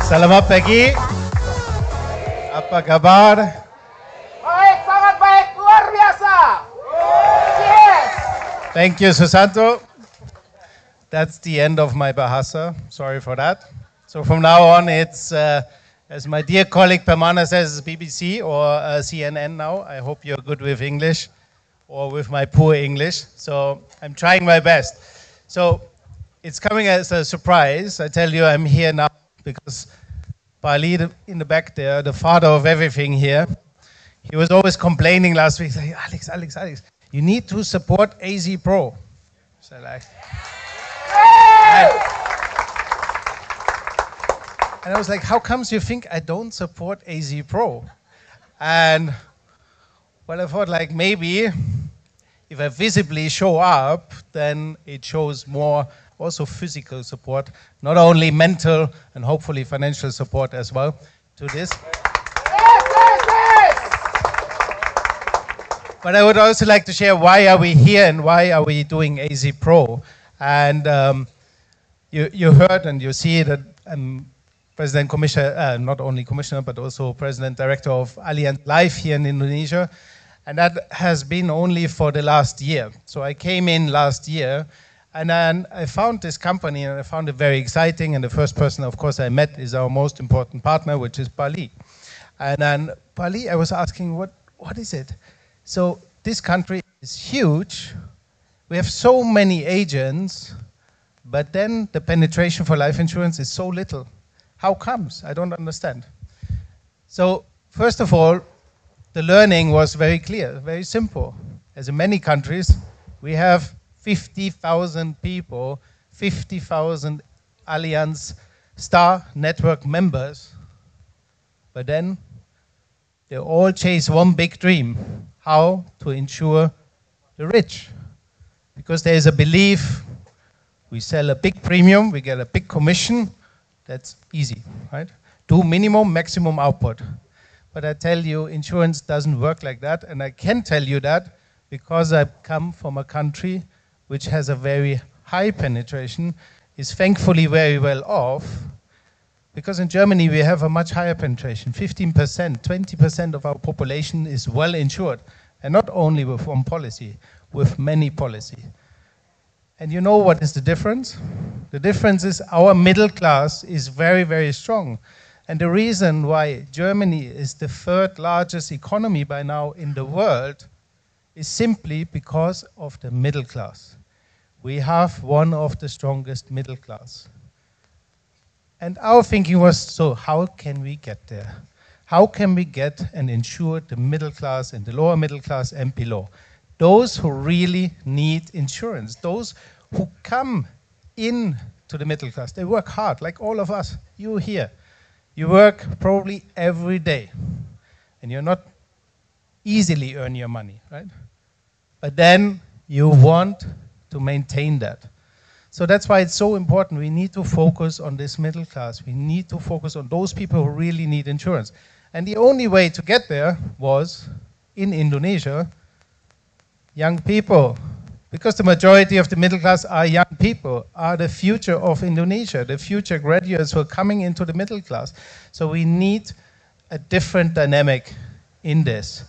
Selamat pagi. Apa kabar? Baik, sangat baik, luar biasa. Cheers. Thank you, Susanto. That's the end of my Bahasa. Sorry for that. So from now on, it's, as my dear colleague Permana says, BBC or CNN now. I hope you're good with English or with my poor English. So I'm trying my best. So it's coming as a surprise. I tell you, I'm here now because Pali in the back there, the father of everything here, he was always complaining last week, like, Alex, you need to support AZ Pro. So like, and I was like, how comes you think I don't support AZ Pro? And well, I thought like maybe if I visibly show up, then it shows more also physical support, not only mental and hopefully financial support as well to this. But I would also like to share why are we here and why are we doing AZ Pro. And you heard and you see that I'm President Commissioner, not only Commissioner, but also President Director of Allianz Life here in Indonesia. And that has been only for the last year. So I came in last year and then I found this company and I found it very exciting. And the first person, of course, I met is our most important partner, which is Pali. And then Pali, I was asking, what is it? So this country is huge. We have so many agents, but then the penetration for life insurance is so little. How comes? I don't understand. So first of all, the learning was very clear, very simple. As in many countries, we have 50,000 people, 50,000 Allianz Star Network members, but then they all chase one big dream, how to insure the rich. Because there is a belief, we sell a big premium, we get a big commission, that's easy, right? Do minimum, maximum output. But I tell you, insurance doesn't work like that, and I can tell you that because I come from a country which has a very high penetration, is thankfully very well off, because in Germany we have a much higher penetration, 15%, 20% of our population is well insured, and not only with one policy, with many policies. And you know what is the difference? The difference is our middle class is very, very strong. And the reason why Germany is the third largest economy by now in the world is simply because of the middle class. We have one of the strongest middle class. And our thinking was, so how can we get there? How can we get and insure the middle class and the lower middle class and below? Those who really need insurance, those who come in to the middle class, they work hard, like all of us, you here. You work probably every day, and you're not easily earn your money, right? But then you want to maintain that. So that's why it's so important. We need to focus on this middle class. We need to focus on those people who really need insurance. And the only way to get there was, in Indonesia, young people. Because the majority of the middle class are young people, are the future of Indonesia, the future graduates who are coming into the middle class. So we need a different dynamic in this.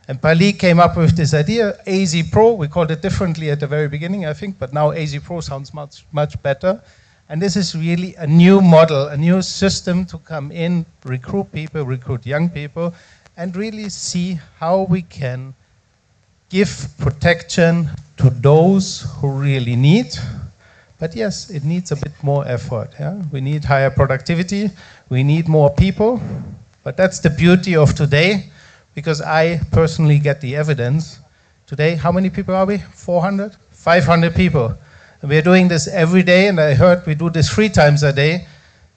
And Pali came up with this idea, AZ Pro. We called it differently at the very beginning, I think, but now AZ Pro sounds much, much better. And this is really a new model, a new system to come in, recruit people, recruit young people, and really see how we can give protection to those who really need. But yes, it needs a bit more effort. Yeah? We need higher productivity. We need more people. But that's the beauty of today, because I personally get the evidence. Today, how many people are we? 400? 500 people. And we're doing this every day, and I heard we do this 3 times a day.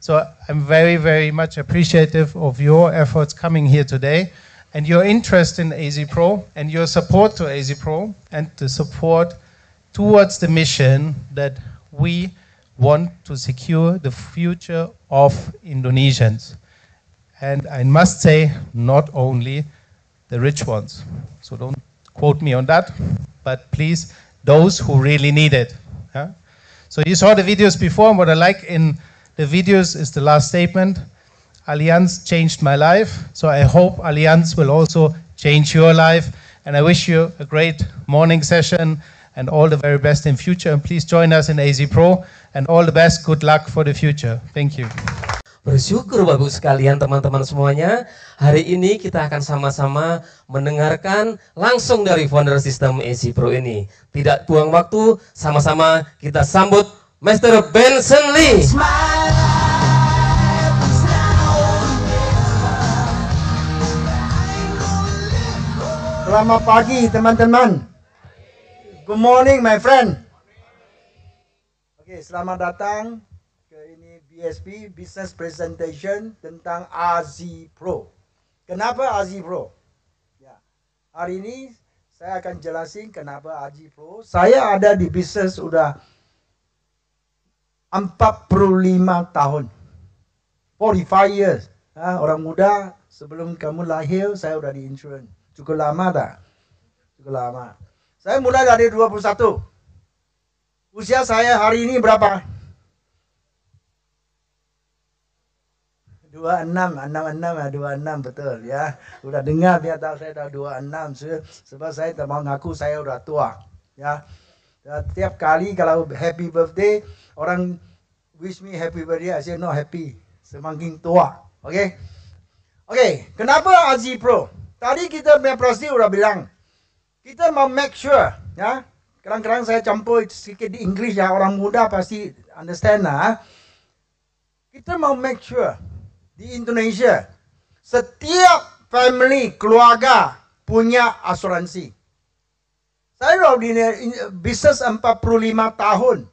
So I'm very, very much appreciative of your efforts coming here today, and your interest in AZ Pro, and your support to AZ Pro, and the support towards the mission that we want to secure the future of Indonesians. And I must say, not only the rich ones. So don't quote me on that, but please, those who really need it. Yeah? So you saw the videos before, and what I like in the videos is the last statement. Allianz changed my life. So I hope Allianz will also change your life. And I wish you a great morning session and all the very best in future. And please join us in AZ Pro and all the best. Good luck for the future. Thank you. Bersyukur Bapak Ibu sekalian, teman-teman semuanya. Hari ini kita akan sama-sama mendengarkan langsung dari founder sistem AZ Pro ini. Tidak buang waktu, sama-sama kita sambut Mr. Benson Lee. Selamat pagi teman-teman. Good morning my friend. Oke, selamat datang ke ini BSP Business Presentation tentang AZ Pro. Kenapa AZ Pro? Ya, hari ini saya akan jelasin kenapa AZ Pro. Saya ada di bisnis sudah 45 tahun. 45 years. Orang muda sebelum kamu lahir saya udah di insurance. Cukup lama tak? Cukup lama. Saya mulai dari 21. Usia saya hari ini berapa? 26 betul ya. Udah dengar dia tahu saya dah 26 sebab saya tak mau ngaku saya udah tua ya. Tiap kali kalau happy birthday orang wish me happy birthday, I say no happy, semakin tua. Oke. Oke, kenapa AZ Pro? Tadi kita punya proses udah bilang kita mau make sure ya. Kadang-kadang saya campur sedikit di English ya, orang muda pasti understand lah. Kita mau make sure di Indonesia setiap family keluarga punya asuransi. Saya udah di bisnis 45 tahun.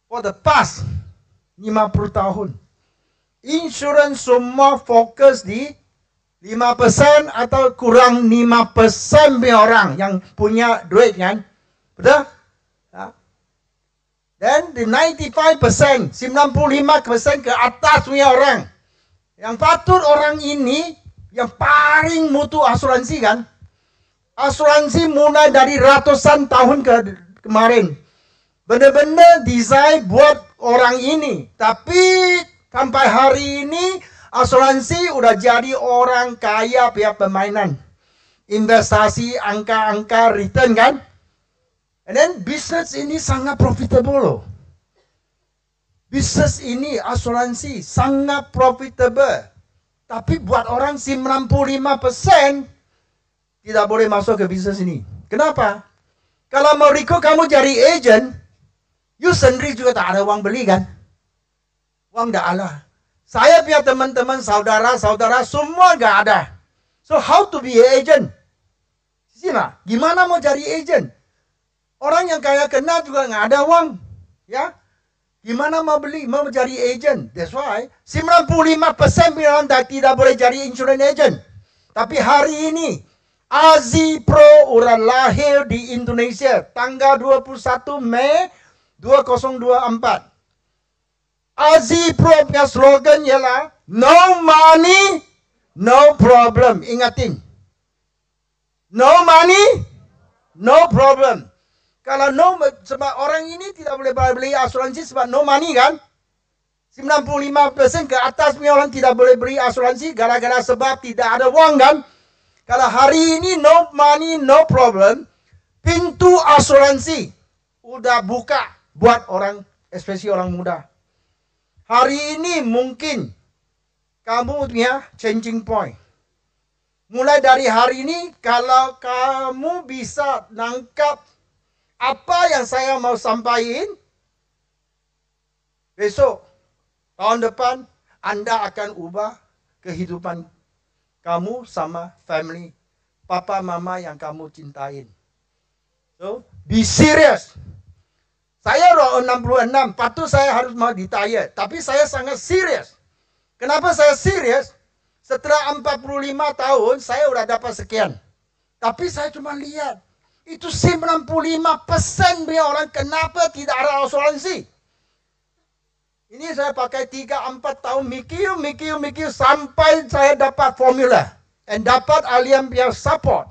For the past 50 tahun. Insurance semua fokus di 5% atau kurang 5% punya orang yang punya duit kan. Betul? Dan di 95%, 95% ke atas punya orang. Yang patut orang ini yang paling mutu asuransi kan. Asuransi mulai dari ratusan tahun kemarin. Benar-benar desain buat orang ini. Tapi sampai hari ini asuransi udah jadi orang kaya punya permainan. Investasi angka-angka return kan. And then bisnes ini sangat profitable loh. Bisnes ini asuransi sangat profitable. Tapi buat orang 95% tidak boleh masuk ke bisnes ini. Kenapa? Kalau mau rekrut kamu jadi agent, you sendiri juga tak ada uang beli kan. Uang tak ada. Saya punya teman-teman, saudara-saudara semua gak ada. So how to be an agent? Sina, gimana mau jadi agent? Orang yang kaya kenal juga gak ada uang. Ya, gimana mau beli, mau jadi agent? That's why 95% orang tidak boleh jadi insurance agent. Tapi hari ini AZ Pro udah lahir di Indonesia tanggal 21 Mei 2024. AZ Pro punya slogan ialah no money, no problem. Ingatin. No money, no problem. Kalau no, sebab orang ini tidak boleh beli asuransi sebab no money kan. 95% ke atas punya orang tidak boleh beli asuransi gara-gara sebab tidak ada uang kan. Kalau hari ini no money, no problem, pintu asuransi udah buka buat orang, especially orang muda. Hari ini mungkin kamu punya changing point. Mulai dari hari ini, kalau kamu bisa nangkap apa yang saya mau sampaikan, besok, tahun depan, Anda akan ubah kehidupan kamu sama family, papa mama yang kamu cintain. So, be serious. Saya udah 66, patut saya harus mau retire. Tapi saya sangat serius. Kenapa saya serius? Setelah 45 tahun, saya udah dapat sekian. Tapi saya cuma lihat, itu 95% punya orang kenapa tidak ada asuransi. Ini saya pakai 3-4 tahun mikir sampai saya dapat formula. Dan dapat Allianz punya support.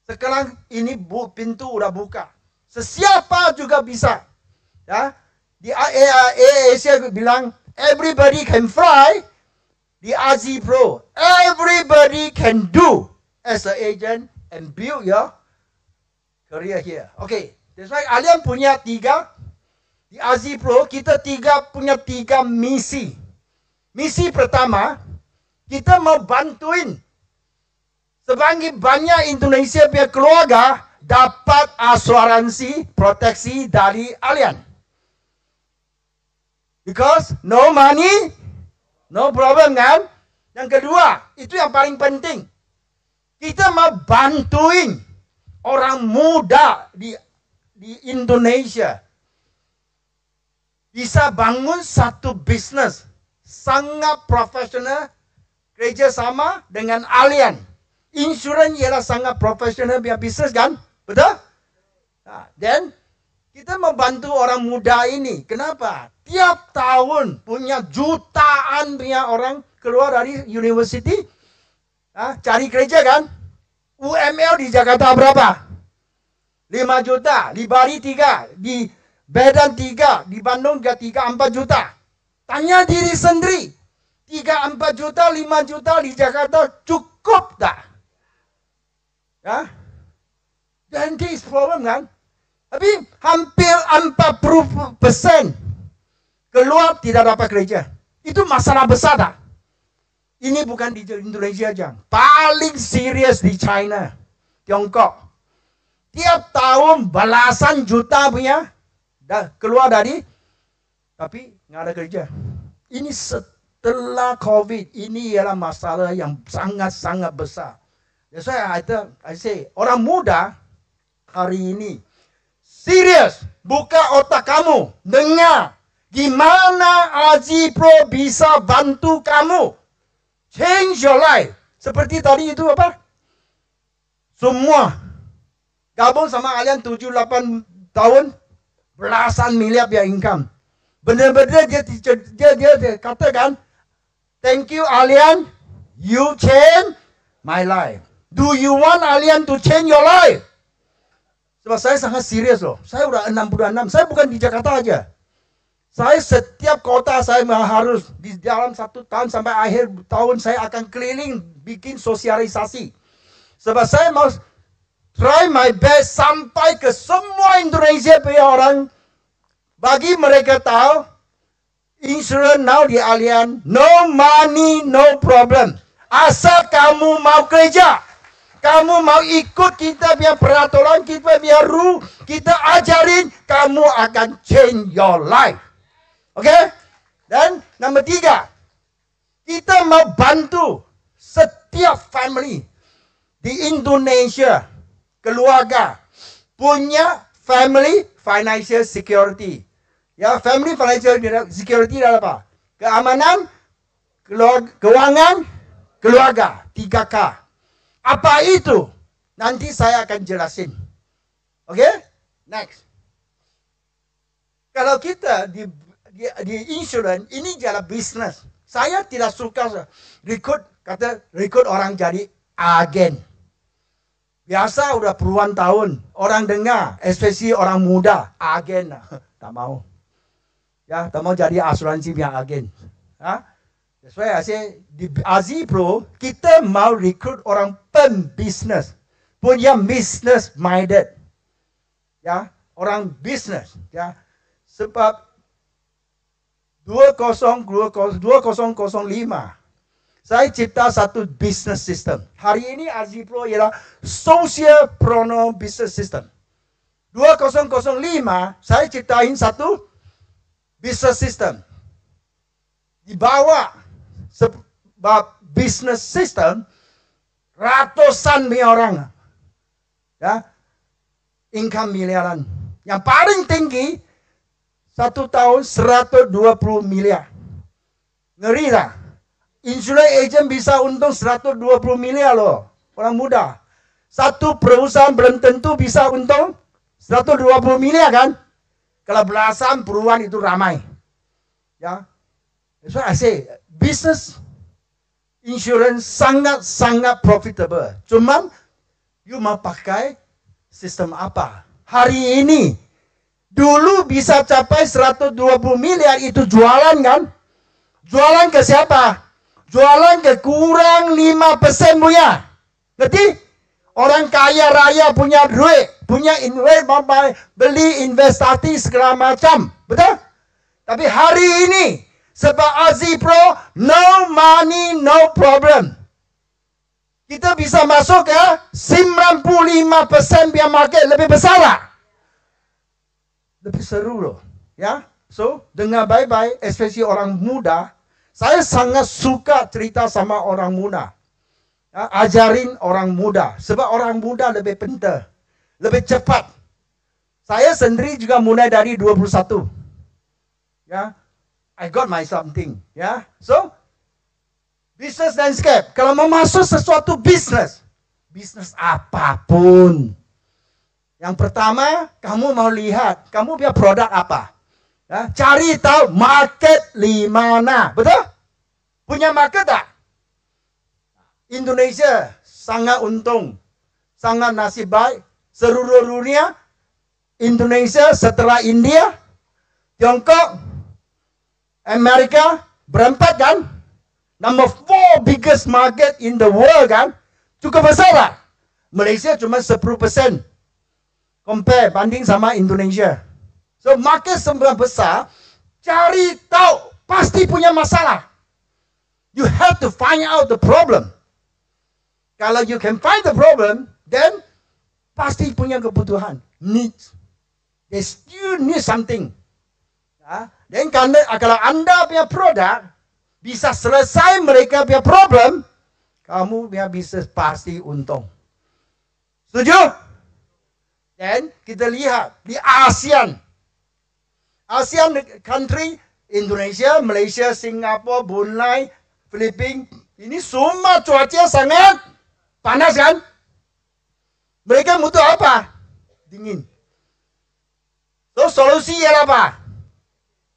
Sekarang ini pintu udah buka. Sesiapa juga bisa. Ya, di Asia bilang everybody can fly, the RZ Pro, everybody can do as an agent and build your career here. Okay, that's why kalian punya tiga, di RZ Pro kita punya tiga misi. Misi pertama, kita mau bantuin sebanyak banyak Indonesia punya keluarga dapat asuransi proteksi dari alien. Because no money, no problem kan? Yang kedua, itu yang paling penting. Kita mau bantuin orang muda di Indonesia bisa bangun satu bisnis sangat profesional kerjasama dengan alien. Insurans ialah sangat profesional biar bisnis kan? Betul? Nah, dan kita membantu orang muda ini. Kenapa? Tiap tahun punya jutaan punya orang keluar dari university. Cari kerja kan? UML di Jakarta berapa? 5 juta. Di Bali 3. Di Medan 3. Di Bandung 3, 4 juta. Tanya diri sendiri. 3, 4 juta, 5 juta di Jakarta cukup tak? Ya? Dan this problem kan? Tapi hampir 40% keluar tidak dapat kerja. Itu masalah besar tak? Ini bukan di Indonesia aja. Paling serius di China, Tiongkok. Tiap tahun belasan juta punya keluar dari, tapi nggak ada kerja. Ini setelah COVID, ini ialah masalah yang sangat-sangat besar. That's why I say, orang muda hari ini serius, buka otak kamu, dengar gimana RZ Pro bisa bantu kamu change your life. Seperti tadi itu apa? Semua gabung sama kalian 7-8 tahun, belasan miliar biaya income. Benar-benar dia katakan, thank you Alien, you change my life. Do you want Alien to change your life? Sebab saya sangat serius loh. Saya udah 66. Saya bukan di Jakarta aja. Saya setiap kota saya harus di dalam 1 tahun sampai akhir tahun saya akan keliling bikin sosialisasi. Sebab saya mau try my best sampai ke semua Indonesia punya orang. Bagi mereka tahu, insurance now di Alien, no money, no problem. Asal kamu mau kerja. Kamu mau ikut kita punya peraturan, kita punya rule, kita ajarin, kamu akan change your life. Oke? Dan nomor 3, kita mau bantu setiap family di Indonesia, keluarga, punya family financial security. Ya, family financial security adalah apa? Keamanan, keuangan, keluarga, 3K. Apa itu? Nanti saya akan jelasin. Oke? Next. Kalau kita di insurance, ini adalah bisnis. Saya tidak suka rekrut orang jadi agen. Biasa udah puluhan tahun, orang dengar, especially orang muda, agen. Tak mau. Ya, tak mau jadi asuransi biar agen. That's why I say, di RZ Pro, kita mau rekrut orang pembisnis. Punya business minded. Ya, orang bisnis. Ya, sebab 2005, saya cipta satu business system. Hari ini RZ Pro ialah Socialpreneur Business System. 2005, saya ciptain satu business system. Di bawah sebab business system, ratusan orang. Ya, income miliaran. Yang paling tinggi, 1 tahun 120 miliar. Ngeri tak? Insurance agent bisa untung 120 miliar loh. Orang muda. Satu perusahaan belum tentu bisa untung 120 miliar kan? Kalau belasan puluhan itu ramai. Ya. That's why I say, business insurance sangat-sangat profitable. Cuman, you mau pakai sistem apa? Hari ini, dulu bisa capai 120 miliar itu jualan kan? Jualan ke siapa? Jualan ke kurang 5% punya. Ngerti? Orang kaya raya punya duit, punya beli investasi segala macam. Betul? Tapi hari ini, sebab AZ Pro, no money, no problem. Kita bisa masuk ke 95% biar market lebih besar lah. Lebih seru loh. Ya, so dengar baik-baik, especially orang muda. Saya sangat suka cerita sama orang muda. Ya, ajarin orang muda. Sebab orang muda lebih pintar, lebih cepat. Saya sendiri juga mulai dari 21. Ya, I got my something. Ya, so business landscape. Kalau mau masuk sesuatu bisnis apapun. Yang pertama, kamu mau lihat, kamu punya produk apa. Ya, cari tahu market di mana. Betul? Punya market tak? Indonesia sangat untung. Sangat nasib baik. Seluruh dunia, Indonesia setelah India, Tiongkok, Amerika, berempat kan? Number 4 biggest market in the world kan? Cukup besar lah. Malaysia cuma 10%. Compare, banding sama Indonesia. So, market semua besar. Cari tahu, pasti punya masalah. You have to find out the problem. Kalau you can find the problem, then pasti punya kebutuhan. Needs. They still need something. Dan kalau anda punya produk, bisa selesai mereka punya problem, kamu punya bisnis pasti untung. Setuju? Dan kita lihat di ASEAN country, Indonesia, Malaysia, Singapura, Brunei, Filipina, ini semua cuaca sangat panas kan? Mereka butuh apa? Dingin. So, solusi ialah apa?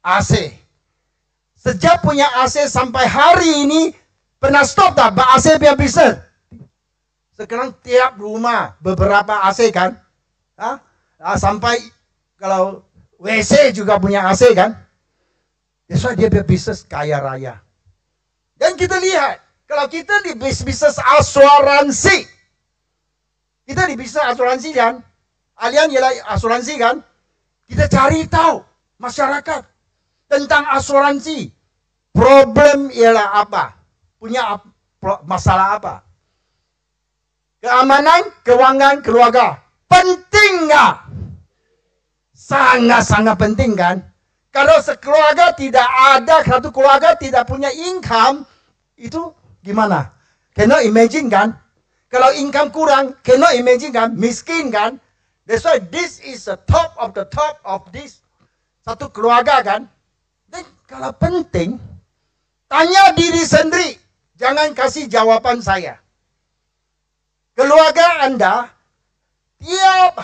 AC. Sejak punya AC sampai hari ini, pernah stop tak AC punya bisnis? Sekarang tiap rumah beberapa AC kan? Sampai kalau WC juga punya AC kan? That's why dia berbisnis kaya raya. Dan kita lihat, kalau kita di bisnis asuransi, kita di bisnis asuransi kan? Kalian ialah asuransi kan? Kita cari tahu masyarakat tentang asuransi. Problem ialah apa? Punya masalah apa? Keamanan, keuangan, keluarga. Penting nggak? Sangat-sangat penting kan? Kalau sekeluarga tidak ada, satu keluarga tidak punya income, itu gimana? Cannot imagine kan? Kalau income kurang, cannot imagine kan? Miskin kan? That's why this is the top of this. Satu keluarga kan? Dan kalau penting, tanya diri sendiri. Jangan kasih jawaban saya. Keluarga anda, tiap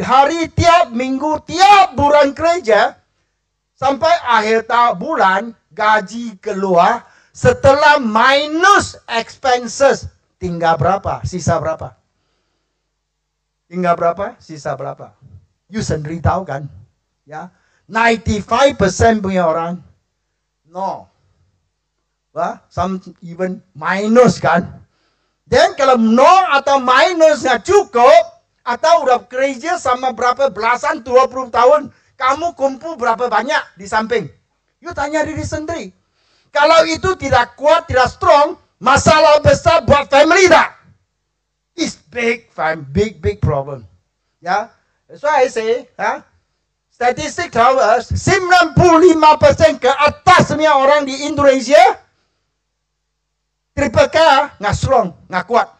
hari, tiap minggu, tiap bulan kerja, sampai akhir bulan, gaji keluar, setelah minus expenses, tinggal berapa? Sisa berapa? Tinggal berapa? Sisa berapa? You sendiri tahu kan? Ya, 95% punya orang, no. Some even minus kan? Dan kalau no atau minus nggak cukup, atau udah kerja sama berapa belasan, 20 tahun, kamu kumpul berapa banyak di samping? You tanya diri sendiri. Kalau itu tidak kuat, tidak strong, masalah besar buat family tak? It's big problem. Ya, that's why I say, statistik tell us 95% ke atasnya orang di Indonesia triple K nggak strong, nggak kuat.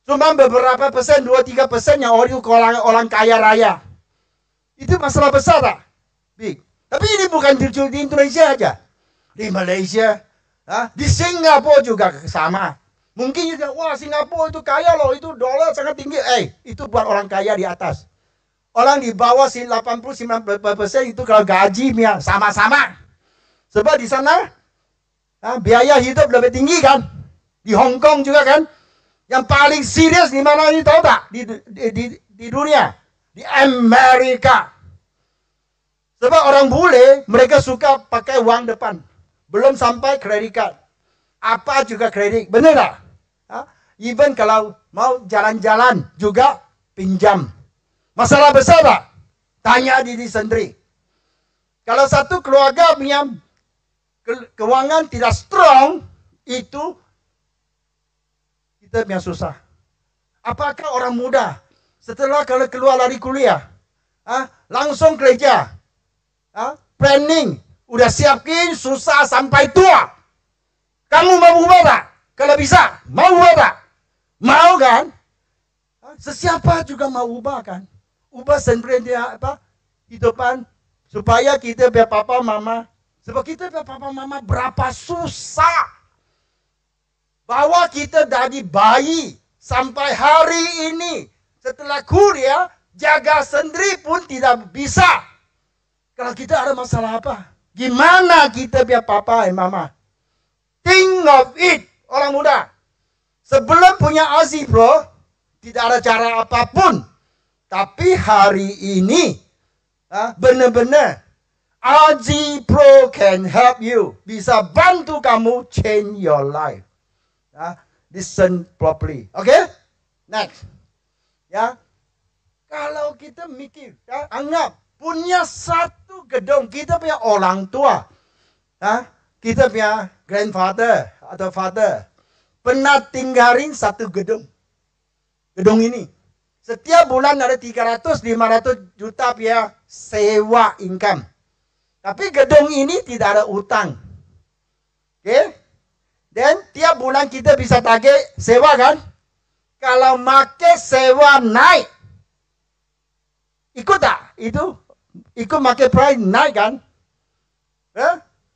Cuma beberapa persen, 2-3% yang orang kaya raya. Itu masalah besar tak? Big. Tapi ini bukan di Indonesia aja. Di Malaysia, di Singapura juga sama. Mungkin juga, wah Singapura itu kaya loh, itu dolar sangat tinggi. Itu buat orang kaya di atas. Orang di bawah 80-90% itu kalau gajinya sama-sama. Sebab di sana, biaya hidup lebih tinggi kan? Di Hong Kong juga kan? Yang paling serius di mana ini tahu tak? Di dunia, di Amerika. Sebab orang bule, mereka suka pakai uang depan. belum sampai kredit card. Apa juga kredit, benar tak? Even kalau mau jalan-jalan juga pinjam. Masalah besar tak? Tanya diri sendiri. Kalau satu keluarga punya keuangan tidak strong, itu kita punya susah. Apakah orang muda setelah kalau keluar dari kuliah, langsung kerja, planning, udah siapin susah sampai tua. Kamu mau ubah tak? Kalau bisa, mau ubah tak? Mau kan? Sesiapa juga mau ubah kan? Ubah sendiri dia hidupan supaya kita biar papa mama. Sebab kita biar papa mama berapa susah. Bawa kita dari bayi sampai hari ini. Setelah kuliah, jaga sendiri pun tidak bisa. Kalau kita ada masalah apa? Gimana kita biar papa dan mama? Think of it, orang muda. Sebelum punya ASI Pro, tidak ada cara apapun. Tapi hari ini, benar-benar, ASI Pro can help you. Bisa bantu kamu change your life. Listen properly. Okay? Next. Ya. Kalau kita mikir, anggap punya satu gedung, kita punya orang tua. Kita punya grandfather atau father pernah tinggalin satu gedung. Gedung ini. Setiap bulan ada 300-500 juta punya sewa income. Tapi gedung ini tidak ada utang. Okay? Dan tiap bulan kita bisa tagih sewa kan? Kalau make sewa naik. Ikut tak? Itu ikut market price naik kan?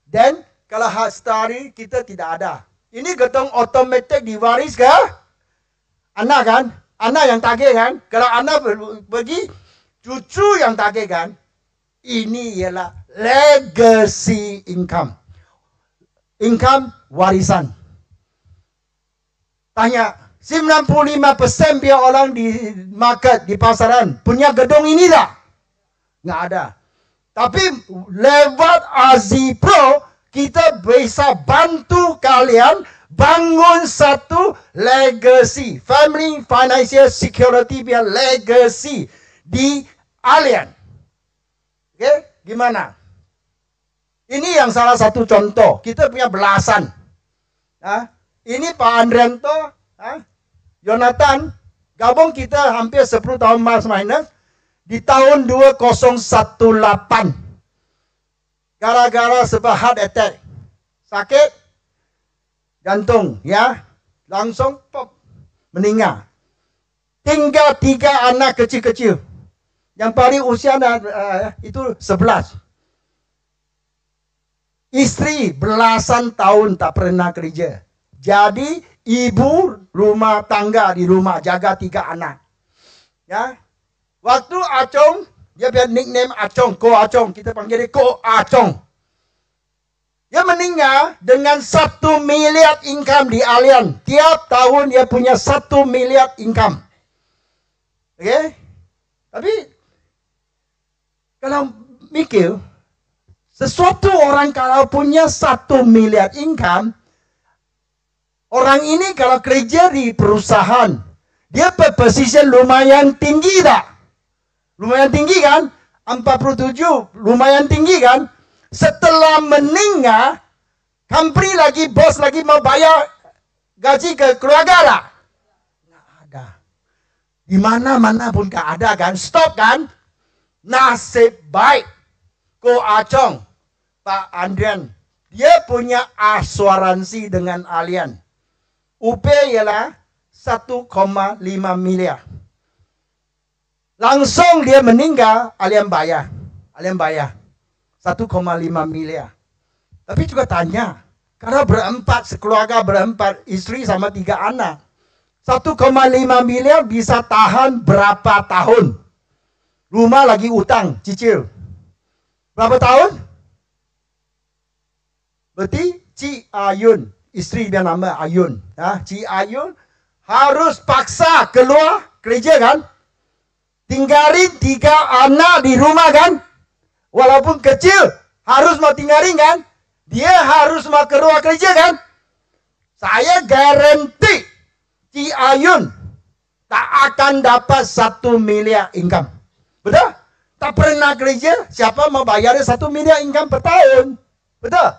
Dan kalau hastari kita tidak ada. Ini gedung otomatis diwaris ke anak kan? Anak yang tagih kan? Kalau anak pergi, cucu yang tagih kan? Ini ialah legacy income. Income warisan. Tanya, 95% biar orang di market, di pasaran, punya gedung ini tak? Nggak ada. Tapi lewat ASI Pro, kita bisa bantu kalian bangun satu legacy. Family Financial Security biar legacy di kalian. Oke, gimana? Ini yang salah satu contoh. Kita punya belasan. Ini Pak Andrianto, Jonathan, gabung kita hampir 10 tahun minus. Di tahun 2018. Gara-gara sebab heart attack. Sakit. Jantung, ya. Langsung pop. Meninggal. Tinggal 3 anak kecil-kecil. Yang paling usia itu 11. Istri belasan tahun tak pernah kerja. Jadi ibu rumah tangga di rumah jaga 3 anak. Ya. Waktu Acong, dia punya nickname Acong, Ko Acong. Kita panggil dia Ko Acong. Dia meninggal dengan 1 miliar income di Allianz. Tiap tahun dia punya 1 miliar income. Oke? Tapi, kalau mikir, sesuatu orang kalau punya 1 miliar income, orang ini kalau kerja di perusahaan, dia posisi lumayan tinggi tak? Lumayan tinggi kan? 47, lumayan tinggi kan? Setelah meninggal, company lagi, bos lagi mau bayar gaji ke keluarga tak? Nggak ada. Di mana-mana pun nggak ada kan? Stop kan? Nasib baik. Ko Acong, Pak Andrian, dia punya asuransi dengan Allianz. UP ialah 1,5 miliar. Langsung dia meninggal, Allianz bayar. Allianz bayar. 1,5 miliar. Tapi juga tanya, kalau berempat, sekeluarga berempat, istri sama 3 anak. 1,5 miliar bisa tahan berapa tahun? Rumah lagi utang, cicil. Berapa tahun? Berarti Cik Ayun, istri dia nama Ayun. Cik Ayun harus paksa keluar kerja kan? Tinggalin 3 anak di rumah kan? Walaupun kecil, harus mau tinggalin kan? dia harus mau keluar kerja kan? Saya garanti Ci Ayun tak akan dapat 1 miliar income. Betul? Tak pernah kerja, siapa mau bayar 1 miliar income per tahun? Betul?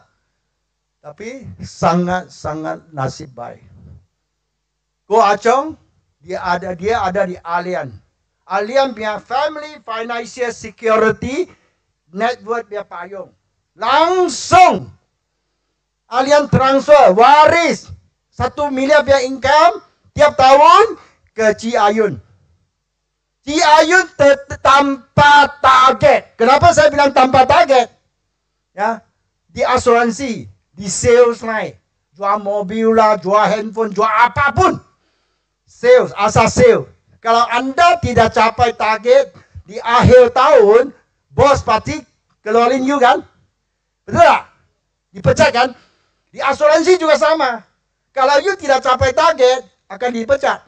Tapi sangat-sangat nasib baik. Ko Achong, dia ada di Allianz. Allianz punya Family Financial Security Network dia payung. Langsung Allianz transfer waris 1 miliar punya income tiap tahun ke Ci Ayun. Ci Ayun tanpa target. Kenapa saya bilang tanpa target? Ya, di asuransi, di sales line, jual mobil lah, jual handphone, jual apapun. Sales, asal sales. Kalau Anda tidak capai target di akhir tahun, bos pasti keluarin you kan? Betul tak? Dipecat kan? Di asuransi juga sama. Kalau you tidak capai target, akan dipecat.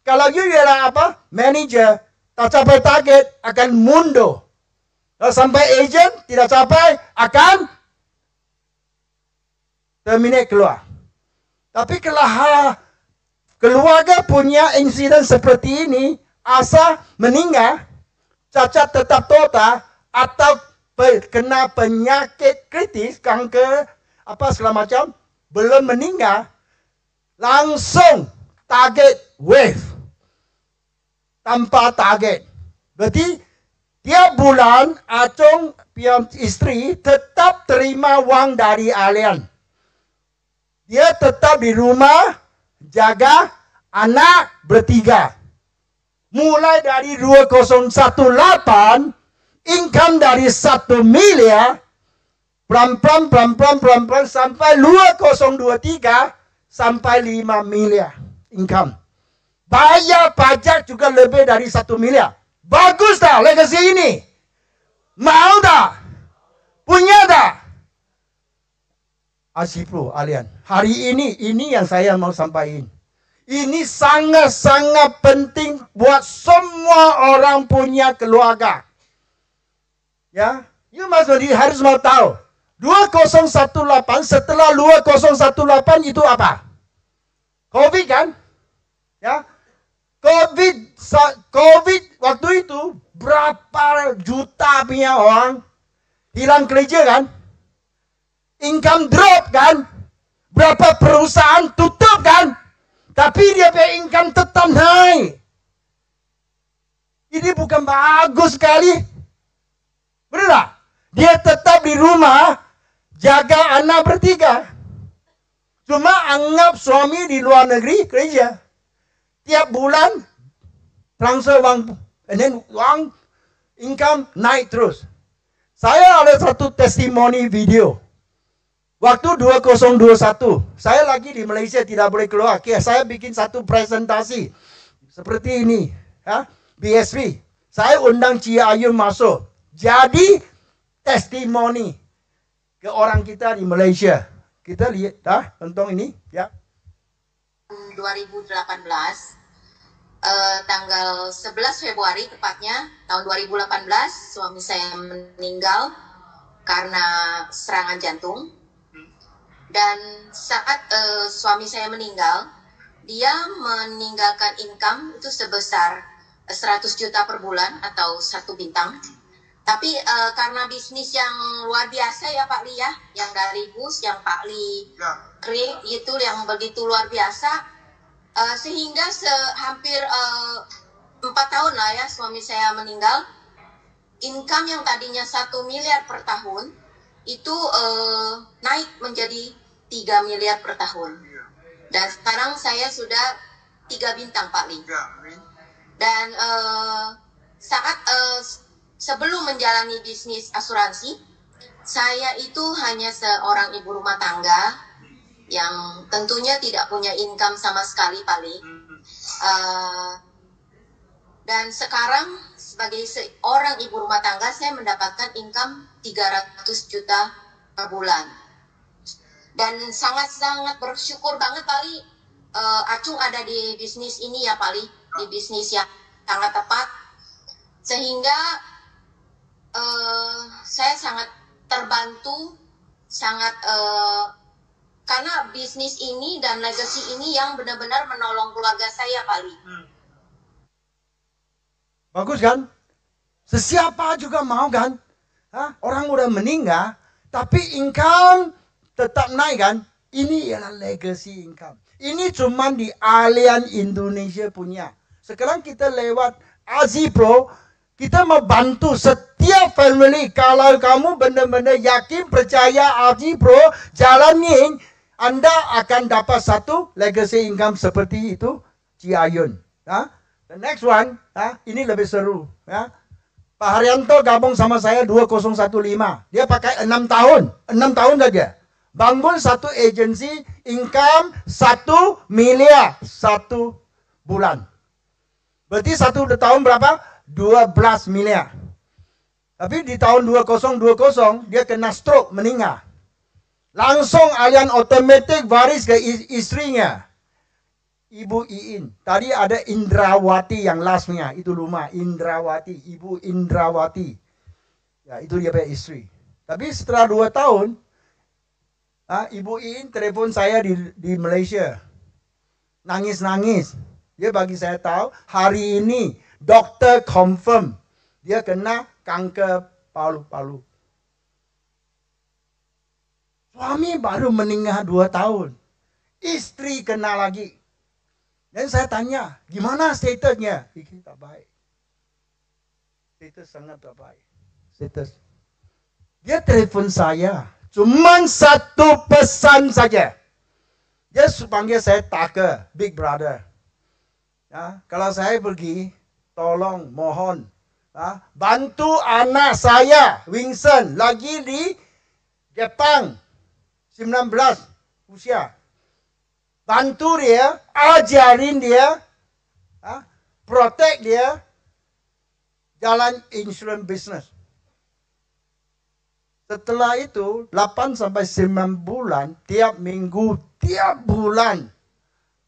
Kalau you ialah apa? Manager, tak capai target, akan mundur. Kalau sampai agent tidak capai, akan terminate keluar. Tapi kalau keluarga punya insiden seperti ini, asal meninggal, cacat tetap total, atau kena penyakit kritis, kanker, apa segala macam, belum meninggal, langsung target wave. Tanpa target. Berarti tiap bulan Achong punya isteri tetap terima wang dari Allianz. Dia tetap di rumah jaga anak bertiga. Mulai dari 2018 income dari 1 miliar pelan-pelan sampai 2023 sampai 5 miliar income. Bayar pajak juga lebih dari 1 miliar. Bagus tak legacy ini? Mau tak? Punya tak? Asipro Allianz. Hari ini yang saya mau sampaikan. Ini sangat-sangat penting buat semua orang punya keluarga. Ya, you harus mau tahu. 2018 setelah 2018 itu apa? COVID kan? Ya. COVID waktu itu berapa juta punya orang hilang kerja kan? Income drop kan? Berapa perusahaan tutup kan? Tapi dia punya income tetap naik. Ini bukan bagus sekali? Benar tak? Dia tetap di rumah jaga anak bertiga. Cuma anggap suami di luar negeri kerja. Tiap bulan transfer uang, and then uang income naik terus. Saya ada satu testimoni video. Waktu 2021, saya lagi di Malaysia tidak boleh keluar. Saya bikin satu presentasi seperti ini, ya, BSP. Saya undang Ci Ayun masuk. Jadi testimoni ke orang kita di Malaysia. Kita lihat, tentang ini, ya. 2018. Tanggal 11 Februari tepatnya tahun 2018 suami saya meninggal karena serangan jantung. Dan saat suami saya meninggal, dia meninggalkan income itu sebesar 100 juta per bulan atau 1 bintang. Tapi karena bisnis yang luar biasa ya Pak Li ya, yang dari bus yang Pak Li create itu yang begitu luar biasa. Sehingga hampir 4 tahun lah ya suami saya meninggal, income yang tadinya 1 miliar per tahun itu naik menjadi 3 miliar per tahun. Dan sekarang saya sudah 3 bintang Pak Li. Dan saat sebelum menjalani bisnis asuransi, saya itu hanya seorang ibu rumah tangga yang tentunya tidak punya income sama sekali Pak Li. Dan sekarang sebagai seorang ibu rumah tangga saya mendapatkan income 300 juta per bulan. Dan sangat-sangat bersyukur banget Pak Li, Achung ada di bisnis ini ya Pak Li, di bisnis yang sangat tepat. Sehingga saya sangat terbantu sangat karena bisnis ini dan legacy ini yang benar-benar menolong keluarga saya, Pak Li. Bagus kan? Sesiapa juga mau kan? Orang udah meninggal, tapi income tetap naik kan? Ini ialah legacy income. Ini cuma di ASEAN Indonesia punya. Sekarang kita lewat ASI Pro, kita mau bantu setiap family. Kalau kamu benar-benar yakin, percaya ASI Pro, jalanin, Anda akan dapat satu legacy income seperti itu, Ci Ayun. The next one, ini lebih seru. Pak Haryanto gabung sama saya 2015. Dia pakai 6 tahun. 6 tahun saja. Bangun satu agensi, income 1 miliar 1 bulan. Berarti 1 tahun berapa? 12 miliar. Tapi di tahun 2020 dia kena stroke, meninggal. Langsung alian otomatis waris ke istrinya. Ibu Iin. Tadi ada Indrawati yang lastnya. Itu rumah Indrawati. Ibu Indrawati. Ya, itu dia punya istri. Tapi setelah 2 tahun, Ibu Iin telepon saya di Malaysia. Nangis-nangis. Dia bagi saya tahu, hari ini dokter confirm dia kena kanker paru-paru. Suami baru meninggal 2 tahun. Istri kena lagi. Dan saya tanya, gimana statusnya? Ini tak baik. Status sangat tak baik. Status. Dia telepon saya. Cuman 1 pesan saja. Dia panggil saya Tucker, Big Brother. Kalau saya pergi, tolong, mohon. Bantu anak saya, Winston, lagi di Jepang. 19 usia. Bantu dia, ajarin dia, protect dia, jalan insurance business. Setelah itu, 8 sampai 9 bulan, tiap minggu, tiap bulan,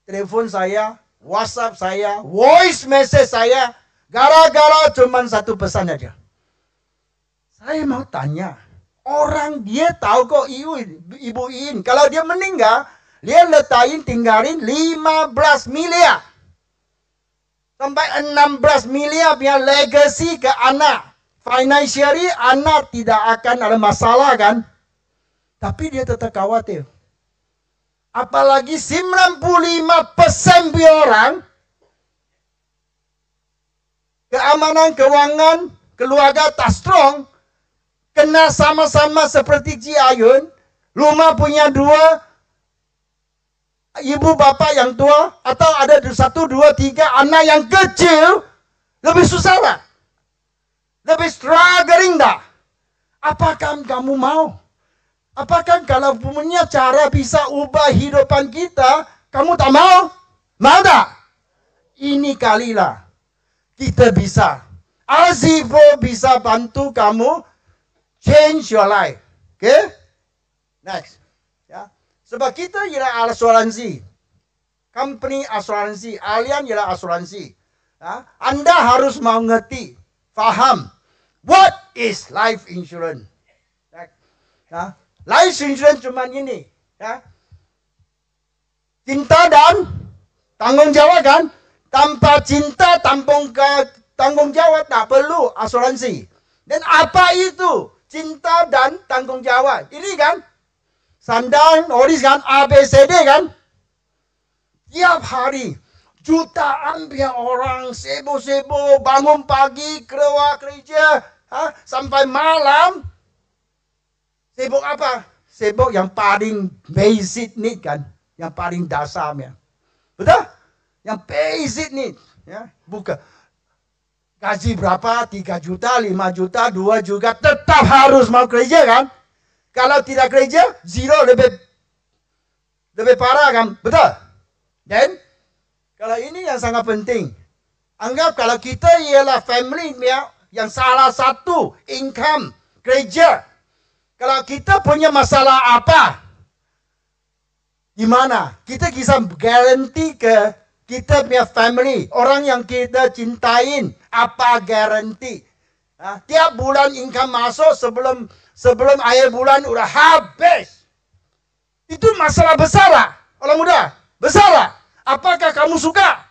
telepon saya, WhatsApp saya, voice message saya, gara-gara cuma 1 pesan aja. Saya mau tanya, orang dia tahu kok Ibu Iin. Kalau dia meninggal, dia letakin tinggalin 15 miliar. Sampai 16 miliar punya legacy ke anak. Financially anak tidak akan ada masalah kan. Tapi dia tetap khawatir. Apalagi 95% punya orang, keamanan keuangan keluarga tak strong, kena sama-sama seperti Ci Ayun, rumah punya 2 ibu bapak yang tua, atau ada 1, 2, 3 anak yang kecil, lebih susah lah. Lebih struggling dah. Apakah kamu mau? Apakah kalau punya cara bisa ubah hidupan kita, kamu tak mau? Mau tak? Ini kalilah kita bisa. ASI Pro bisa bantu kamu change your life. Okay? Next. Ya. Sebab kita ialah asuransi. Company asuransi. Allianz ialah asuransi. Ya. Anda harus mau ngerti, faham. What is life insurance? Ya. Life insurance cuma ini. Ya. Cinta dan tanggung jawab kan? Tanpa cinta, tanggung jawab tak perlu asuransi. Dan apa itu? Cinta dan tanggung jawab. Ini kan? Sandang, oris kan? ABCD kan? Tiap hari. Jutaan biar orang sibuk-sibuk. Bangun pagi, keluar kerja. Sampai malam. Sibuk apa? Sibuk yang paling basic need kan? Yang paling dasarnya. Betul? Yang basic need. Ya, bukan. Gaji berapa? 3 juta, 5 juta, 2 juta. Tetap harus mau kerja kan? Kalau tidak kerja, zero lebih parah kan? Betul? Dan kalau ini yang sangat penting. Anggap kalau kita ialah family yang salah satu income kerja. Kalau kita punya masalah apa? Gimana? Kita bisa garanti ke kita punya family, orang yang kita cintain, apa garanti? Tiap bulan income masuk sebelum akhir bulan udah habis. Itu masalah besar lah. Orang muda, besar lah. Apakah kamu suka?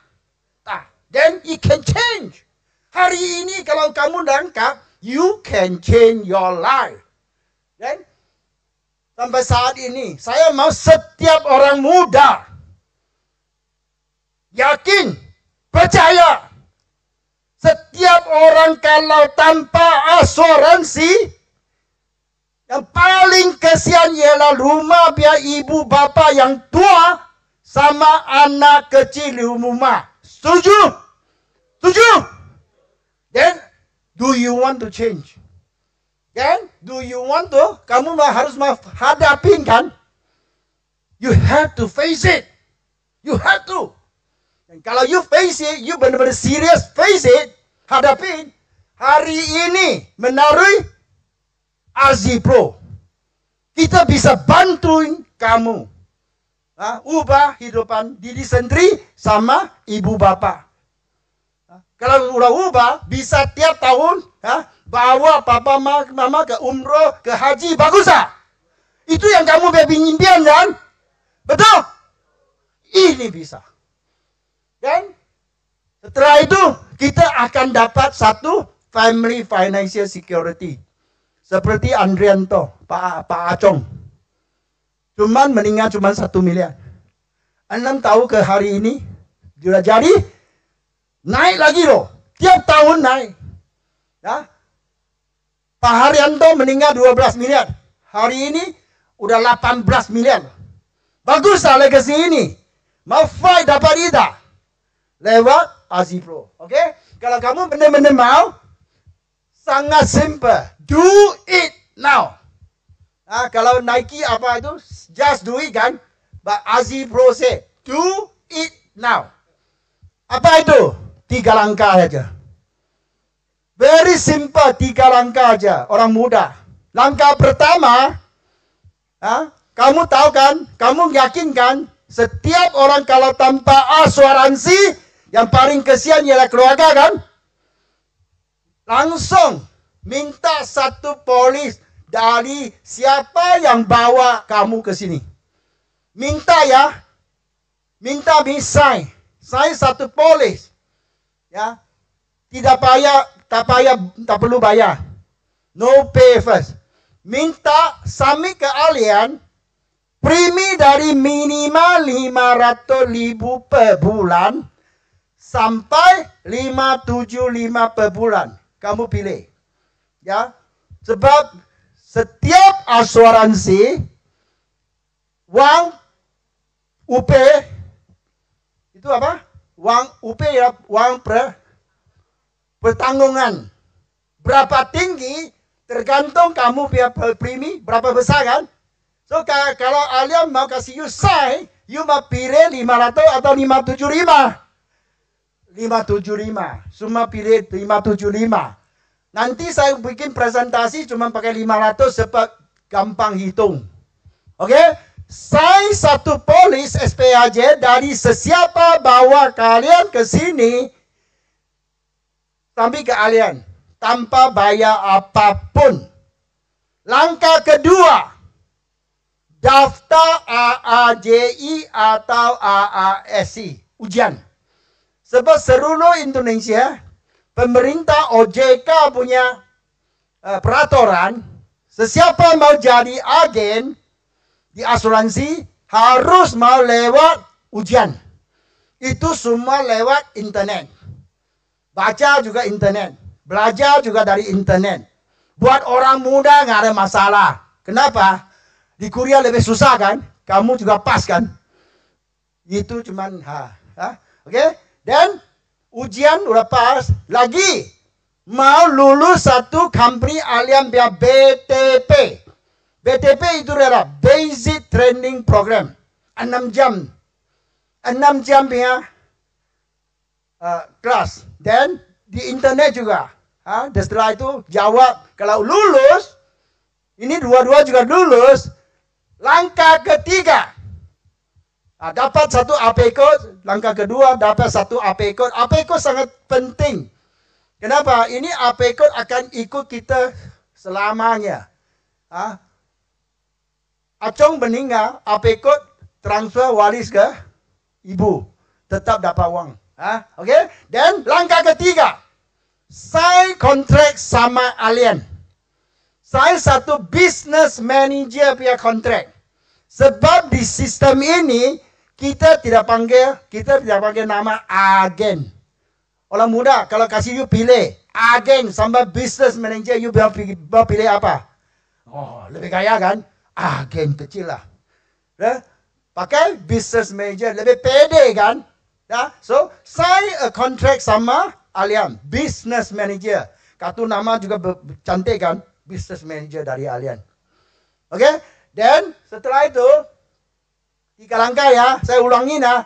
Then it can change. Hari ini kalau kamu tangkap, you can change your life. Dan sampai saat ini, saya mau setiap orang muda yakin, percaya. Setiap orang kalau tanpa asuransi, yang paling kesian ialah rumah biar ibu bapa yang tua sama anak kecil di rumah. Setuju? Setuju? Then, do you want to change? Kan? Do you want to? Kamu harus menghadapin kan? You have to face it. You have to. Dan kalau you face it, you benar-benar serius face it, hadapin. Hari ini menaruh AZI Pro. Kita bisa bantuin kamu. Ubah hidupan diri sendiri sama ibu bapa. Kalau udah ubah, bisa tiap tahun bawa papa mama ke umroh, ke haji, bagus tak? Itu yang kamu impian kan? Betul? Ini bisa. Dan setelah itu kita akan dapat satu family financial security. Seperti Andrianto, Pak Acong. Cuman meninggal cuma 1 miliar. 6 tahun ke hari ini, sudah jadi, naik lagi loh. Tiap tahun naik. Ya. Pak Haryanto meninggal 12 miliar. Hari ini udah 18 miliar. Bagus lah legacy ini. Mau fight dapat ida. Lewat AZI Pro. Oke? Kalau kamu benar-benar mau, sangat simple. Do it now. Kalau Nike apa itu, just do it kan? But AZI Pro say, do it now. Apa itu? 3 langkah saja. Very simple, 3 langkah aja. Orang muda. Langkah pertama, kamu tahu kan? Kamu yakin kan? Setiap orang kalau tanpa asuransi, yang paling kesian ialah keluarga kan? Langsung minta satu polis dari siapa yang bawa kamu ke sini. Minta ya. Minta sign. Sign satu polis. Ya. Tidak payah, tak perlu bayar. No pay first. Minta submit ke kalian premi dari minimal 500.000 per bulan sampai 575 per bulan. Kamu pilih. Ya. Sebab setiap asuransi uang UP itu apa? Uang UP ya, uang pertanggungan. Berapa tinggi tergantung kamu biar premi berapa besar kan? So kalau kalian mau kasih you sign, you mau pilih 500 atau 575. 575. Semua pilih 575. Nanti saya bikin presentasi cuma pakai 500 sebab gampang hitung. Oke? Sign satu polis SPAJ dari sesiapa bawa kalian ke sini sampai ke kalian tanpa bayar apapun. Langkah kedua, daftar AAJI atau AASI, ujian. Sebab seluruh Indonesia, pemerintah OJK punya peraturan, sesiapa mau jadi agen di asuransi harus mau lewat ujian. Itu semua lewat internet. Baca juga internet. Belajar juga dari internet. Buat orang muda nggak ada masalah. Kenapa? Di kuliah lebih susah kan? Kamu juga pas kan? Itu cuman Oke? Dan ujian udah pas. Lagi mau lulus satu company alias biar BTP. BTP itu adalah Basic Training Program. 6 jam. 6 jam punya kelas. Dan di internet juga. Dan setelah itu jawab. Kalau lulus, ini dua-dua juga lulus. Langkah ketiga. Dapat satu AP code. Langkah kedua dapat satu AP code. AP code sangat penting. Kenapa? Ini APECOD akan ikut kita selamanya. Acong meninggal, APECOD transfer waris ke ibu. Tetap dapat uang. Okey? Dan langkah ketiga, sign kontrak sama alien. Sign satu business manager punya kontrak. Sebab di sistem ini kita tidak panggil nama agen. Orang muda kalau kasih you pilih agen sama business manager, you pilih apa? Oh, lebih kaya kan? Agen kecil lah. Pakai business manager lebih pede kan? So, sign a contract sama Allianz, business manager. Kartu nama juga cantik kan? Business manager dari Allianz. Okey? Dan setelah itu 3 langkah ya, saya ulangin ya.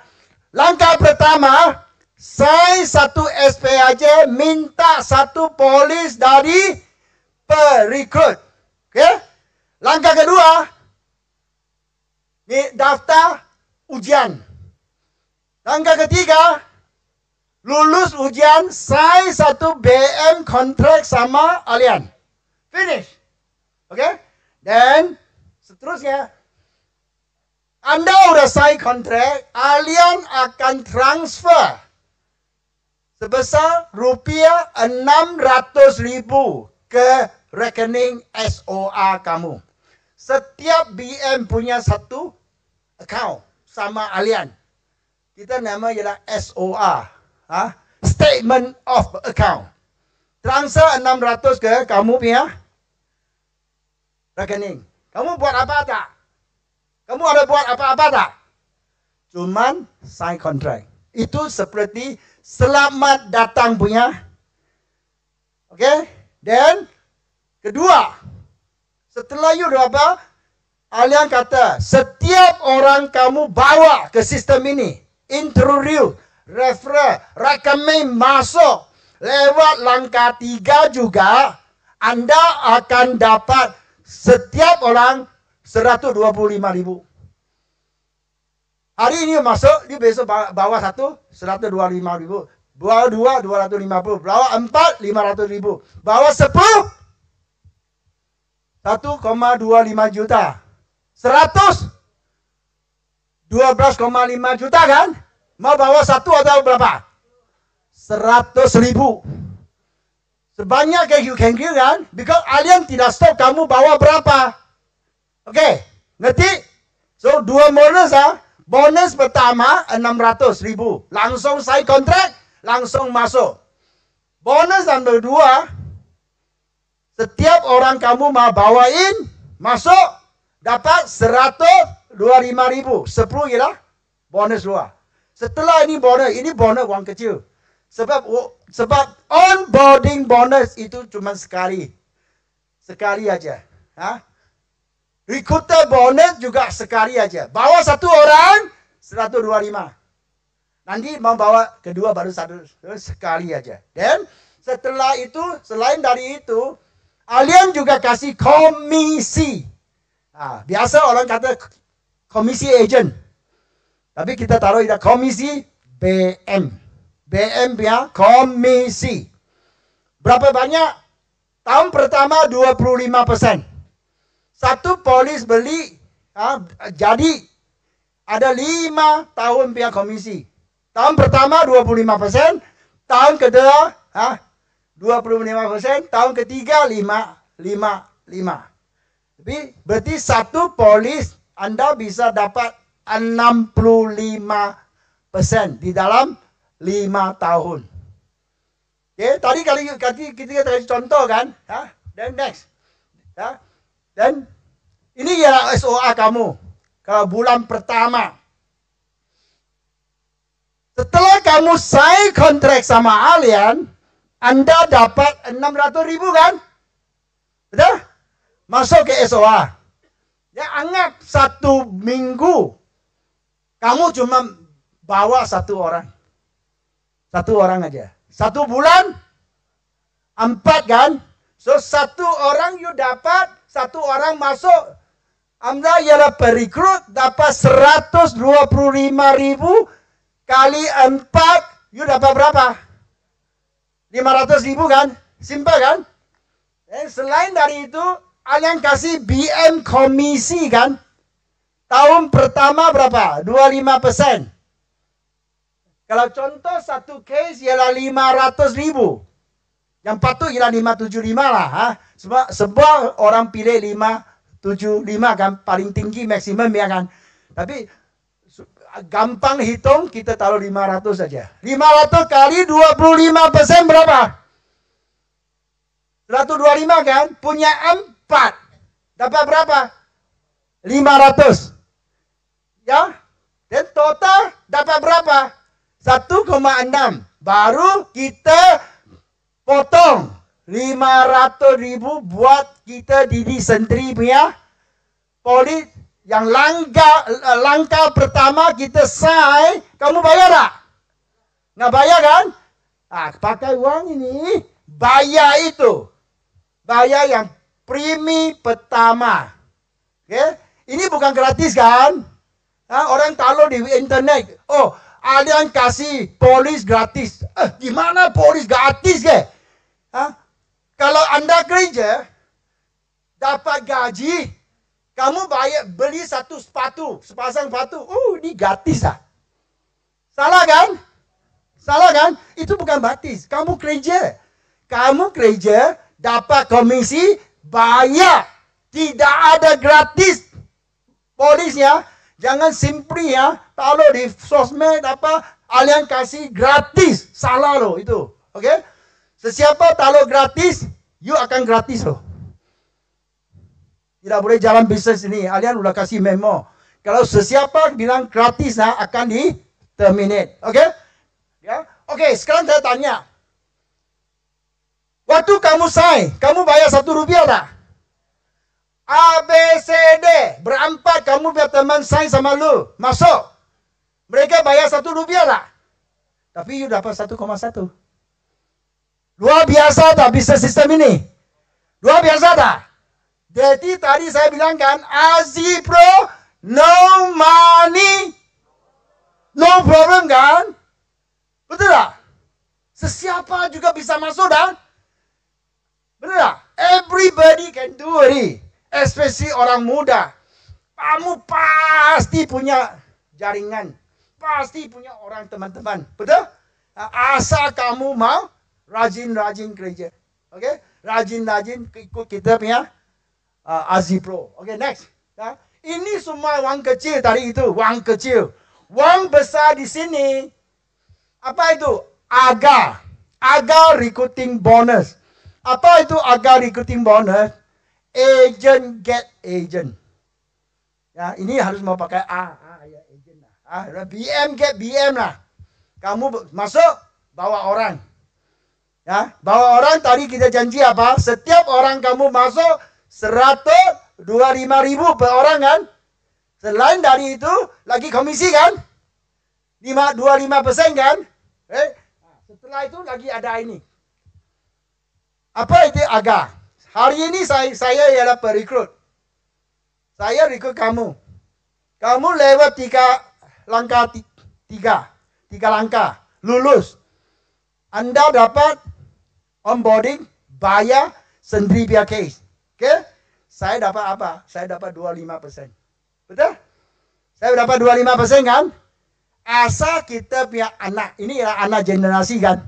Langkah pertama, sign satu SPAJ, minta satu polis dari perekrut. Okey? Langkah kedua, ni daftar ujian. Langkah ketiga, lulus ujian, sign satu BM kontrak sama Allianz. Finish. Okey? Dan seterusnya, Anda sudah sign kontrak, Allianz akan transfer sebesar rupiah 600.000 ke rekening SOA kamu. Setiap BM punya satu account sama Allianz. Kita nama ialah SOA. Statement of account. Transfer 600 ke kamu punya rekening. Kamu buat apa tak? Kamu ada buat apa-apa tak? Cuman sign kontrak. Itu seperti selamat datang punya. Okey? Dan kedua, setelah you apa? Allianz kata, setiap orang kamu bawa ke sistem ini, introduce, refer, recommend masuk, lewat langkah 3 juga, Anda akan dapat setiap orang 125.000. Hari ini masuk, dia besok bawa 125.000. Bawa 2, 250. Bawa 4, 500.000. Bawa 10, 1,25 juta. 100, 12,5 juta kan? Mau bawa satu atau berapa? 100.000. Sebanyak yang you can give kan? Because Allianz tidak stop kamu bawa berapa. Okey, ngerti? So, 2 bonus Bonus pertama 600.000. Langsung sign kontrak, langsung masuk. Bonus yang kedua, setiap orang kamu mau bawain, masuk, dapat 125.000. 10 ialah bonus luar. Setelah ini bonus uang kecil. Sebab onboarding bonus itu cuma sekali. Sekali aja. Recruiter bonus juga sekali aja. Bawa satu orang 125. Nanti mau bawa kedua baru sekali aja. Dan setelah itu, selain dari itu, Allianz juga kasih komisi. Biasa orang kata komisi agent. Tapi kita taruh ada komisi BM. BM punya komisi. Berapa banyak? Tahun pertama 25%. Satu polis beli, jadi ada 5 tahun punya komisi. Tahun pertama 25%, tahun kedua 25%, tahun ketiga 5. Tapi berarti satu polis Anda bisa dapat 65% di dalam 5 tahun. Okay, tadi kalau kita kasih contoh kan, dan next, dan ini ialah SOA kamu kalau bulan pertama. Setelah kamu sign kontrak sama Allianz, Anda dapat 600.000 kan? Betul? Masuk ke SOA. Ya, anggap 1 minggu kamu cuma bawa 1 orang. 1 orang aja. 1 bulan 4 kan? So 1 orang you dapat, 1 orang masuk. Anda ialah perekrut dapat 125.000 kali 4, you dapat berapa? 500.000 kan? Simple kan? Selain dari itu, kalian kasih BM komisi kan? Tahun pertama berapa? 25%. Kalau contoh satu case ialah 500.000. Yang patut ialah 575 lah. Ha? Sebab orang pilih 575 kan? Paling tinggi maksimum ya kan? Tapi gampang hitung, kita taruh 500 saja. 500 kali 25% berapa? 125 kan? Punya 4. Dapat berapa? 500. Ya? Dan total dapat berapa? 1,6. Baru kita potong 500.000 buat kita Didi Sentri punya polis yang langkah pertama kita sign. Kamu bayar tak? Nggak bayar kan? Pakai uang ini bayar itu. Bayar yang premi pertama. Okay? Ini bukan gratis kan? Orang taruh di internet. Oh, ada yang kasih polis gratis. Gimana polis gratis ke? Kalau anda kerja, dapat gaji, kamu bayar beli satu sepatu, sepasang sepatu. Ini gratis lah. Salah kan? Salah kan? Itu bukan gratis. Kamu kerja. Kamu kerja, dapat komisi, bayar. Tidak ada gratis. Polisnya, jangan simply ya, taruh di sosmed kalian kasih gratis. Salah loh itu. Oke? Okay? Sesiapa taruh gratis, you akan gratis loh. Tidak boleh jalan bisnis ini. Kalian udah kasih memo. Kalau sesiapa bilang gratis akan di terminate. Oke? Okay? Ya. Oke, sekarang saya tanya. Waktu kamu sign, kamu bayar Rp1 tak? ABCD berempat, kamu biar teman sign sama lu masuk, mereka bayar Rp1 tak? Tapi you dapat 1,1. Luar biasa tak bisnis sistem ini? Luar biasa tak? Jadi tadi saya bilang kan, AZPRO no money no problem kan? Betul tak? Sesiapa juga bisa masuk dan betul tak? Everybody can do it. Especially orang muda. Kamu pasti punya jaringan. Pasti punya orang teman-teman. Betul? Asal kamu mau rajin-rajin kerja. Oke? Rajin-rajin ikut kita punya AZPRO. Oke, next. Ya. Ini semua wang kecil tadi itu. Wang kecil. Wang besar di sini. Apa itu? AGA. AGA Recruiting Bonus. Apa itu AGA Recruiting Bonus? Agent get agent. Ya, ini harus mau pakai ya agent lah. BM get BM lah. Kamu masuk bawa orang. Ya, bawa orang tadi kita janji apa? Setiap orang kamu masuk 125.000 per orang kan? Selain dari itu lagi komisi kan? 25% kan? Setelah itu lagi ada ini. Apa itu AGA? Hari ini saya ialah perekrut. Saya rekrut kamu. Kamu lewat 3 langkah. Tiga langkah. Lulus. Anda dapat onboarding, bayar, sendiri biaya case. Oke? Okay? Saya dapat apa? Saya dapat 25%. Betul? Saya dapat 25% kan? Asal kita punya anak. Ini ialah anak generasi kan?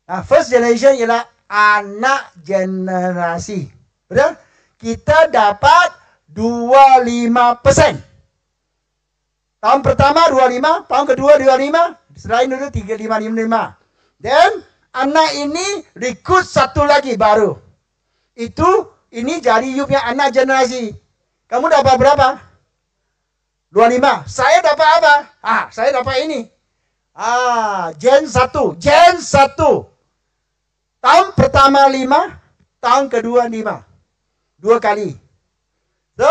Nah, first generation ialah anak generasi. Betul? Kita dapat 25%. Tahun pertama 25, tahun kedua 25, selain itu 3555. Dan anak ini rekrut satu lagi baru. Ini jadi you punya anak generasi. Kamu dapat berapa? 25. Saya dapat apa? Saya dapat ini. Gen 1. Gen 1. Tahun pertama 5, tahun kedua 5. 2 kali. So,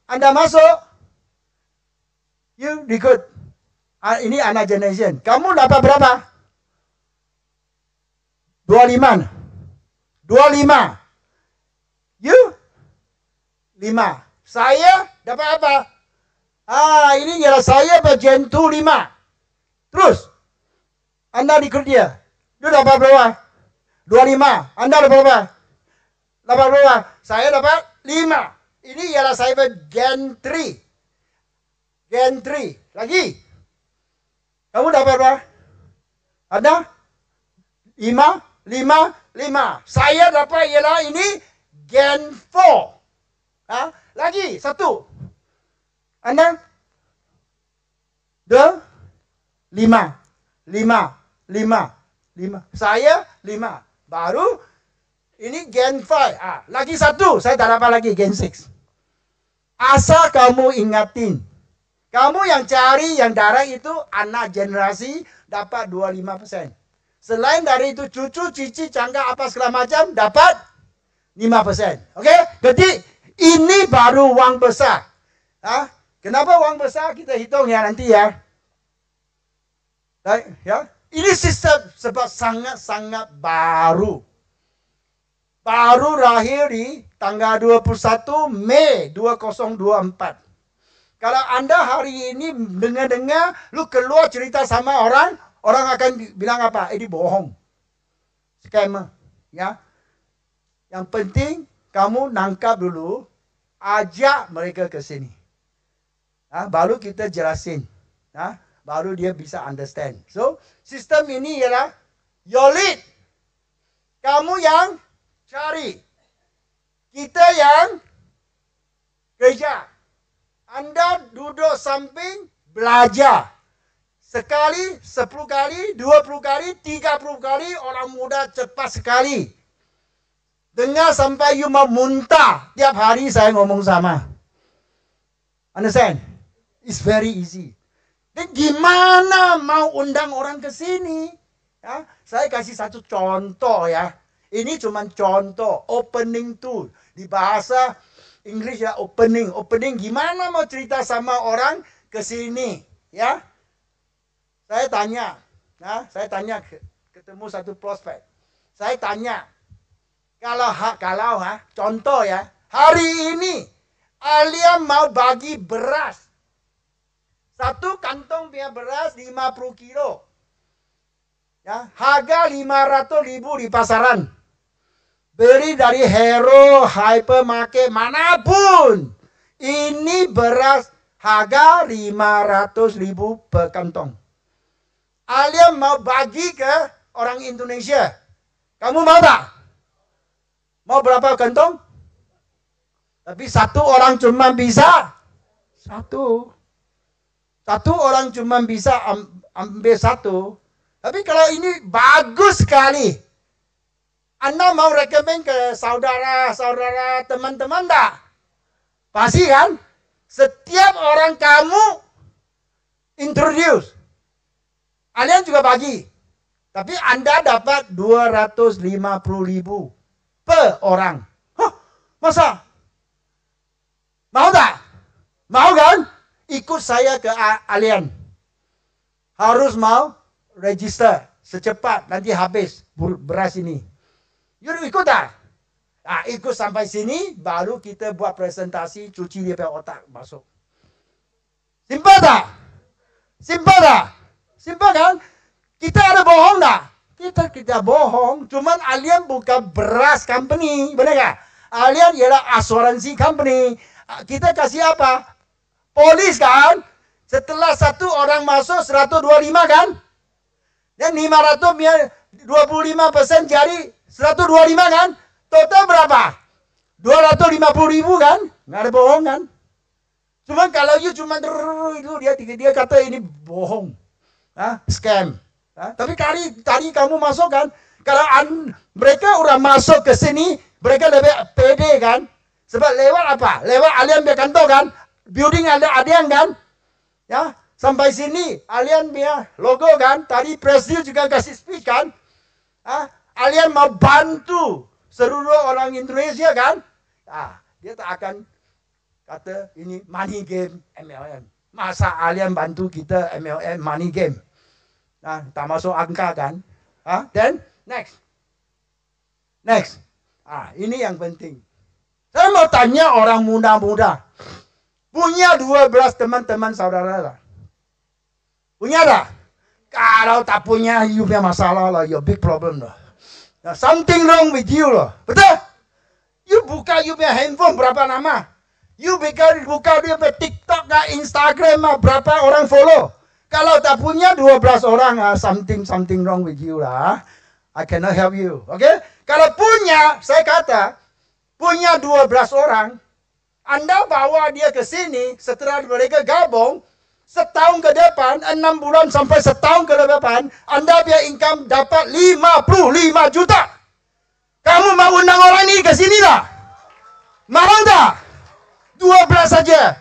Anda masuk, you rekrut. Ini anak generation. Kamu dapat berapa? 25. 25. You 5. Saya dapat apa? Ini ialah saya Gen 2 5. Terus Anda rekrut dia. Dia dapat berapa? 25. Anda dapat berapa? Dapat berapa? Saya dapat 5. Ini ialah saya Gen 3. Gen 3. Lagi. Kamu dapat berapa? Ada? 5. Saya dapat ialah ini Gen 4. Lagi. 1. Anda? 2. 5. Saya 5. Baru ini Gen 5. Lagi 1. Saya tak dapat lagi Gen 6. Asal kamu ingatin. Kamu yang cari yang darah itu anak generasi dapat 25%. Selain dari itu cucu, cici, cangga apa segala macam dapat 5%. Okey? Jadi ini baru wang besar. Kenapa wang besar kita hitung ya nanti ya. Ya. Ini sistem sebab sangat-sangat baru. Baru lahir di tanggal 21 Mei 2024. Kalau Anda hari ini dengar-dengar, lu keluar cerita sama orang akan bilang apa? Ini bohong. Scammer. Ya. Yang penting kamu nangkap dulu, ajak mereka ke sini. Baru kita jelasin. Baru dia bisa understand. So, sistem ini ialah your lead. Kamu yang cari. Kita yang kerja. Anda duduk samping, belajar. Sekali, 10 kali, 20 kali, 30 kali, orang muda cepat sekali. Dengar sampai you mau muntah. Tiap hari saya ngomong sama. Understand? It's very easy. Dan gimana mau undang orang ke sini? Ya, saya kasih satu contoh ya. Ini cuma contoh. Opening tool. Di bahasa Inggris ya opening. Opening gimana mau cerita sama orang ke sini? Ya. Saya tanya. Ketemu satu prospek. Saya tanya. Kalau contoh ya. Hari ini Alia mau bagi beras. Satu kantong punya beras 50 kilo. Ya, harga 500.000 di pasaran. Beli dari Hero, hypermarket, manapun. Ini beras harga 500.000 per kantong. Alia mau bagi ke orang Indonesia. Kamu mau tak? Mau berapa kantong? Tapi satu orang cuma bisa. Satu orang cuma bisa ambil satu. Tapi kalau ini bagus sekali. Anda mau rekomen ke saudara-saudara, teman-teman tak? Pasti kan? Setiap orang kamu introduce. Kalian juga bagi. Tapi Anda dapat 250.000 per orang. Masa? Mau tak? Mau kan? Ikut saya ke Allian. Harus mau register secepat nanti habis beras ini. You ikut tak? Ikut sampai sini baru kita buat presentasi cuci dia punya otak masuk. Simple tak? Simple kan? Kita ada bohong tak? Kita bohong. Cuman Allian bukan beras company, benar tak? Allian ialah asuransi company. Kita kasih apa? Polis kan? Setelah satu orang masuk 125 kan? Dan 500 biar 25% jadi 125 kan? Total berapa? 250.000 kan? Nggak ada bohong kan? Cuma kalau you cuma itu dia kata ini bohong. Scam. Tapi tadi kamu masuk kan? Kalau mereka udah masuk ke sini, mereka lebih pede kan? Sebab lewat apa? Lewat Allian punya kantor kan? Building ada yang kan? Ya, sampai sini Allian punya logo kan? Tadi presiden juga kasih speech kan? Allian mau bantu seluruh orang Indonesia kan? Dia tak akan kata ini money game MLM. Masa Allian bantu kita MLM money game? Tak masuk angka kan? Then next. Ini yang penting. Saya mau tanya orang muda-muda. Punya 12 teman-teman saudara lah. Punya tak? Kalau tak punya, you punya masalah lah. You big problem lah. Nah, something wrong with you loh. Betul? You buka you punya handphone berapa nama? You buka dia punya TikTok, Instagram, berapa orang follow? Kalau tak punya 12 orang, something wrong with you lah. I cannot help you. Oke? Okay? Kalau punya, saya kata, punya 12 orang, Anda bawa dia ke sini, setelah mereka gabung, setahun ke depan, 6 bulan sampai setahun ke depan, Anda punya income dapat 55 juta. Kamu mau undang orang ini ke sini tak? Mau tak? 12 saja.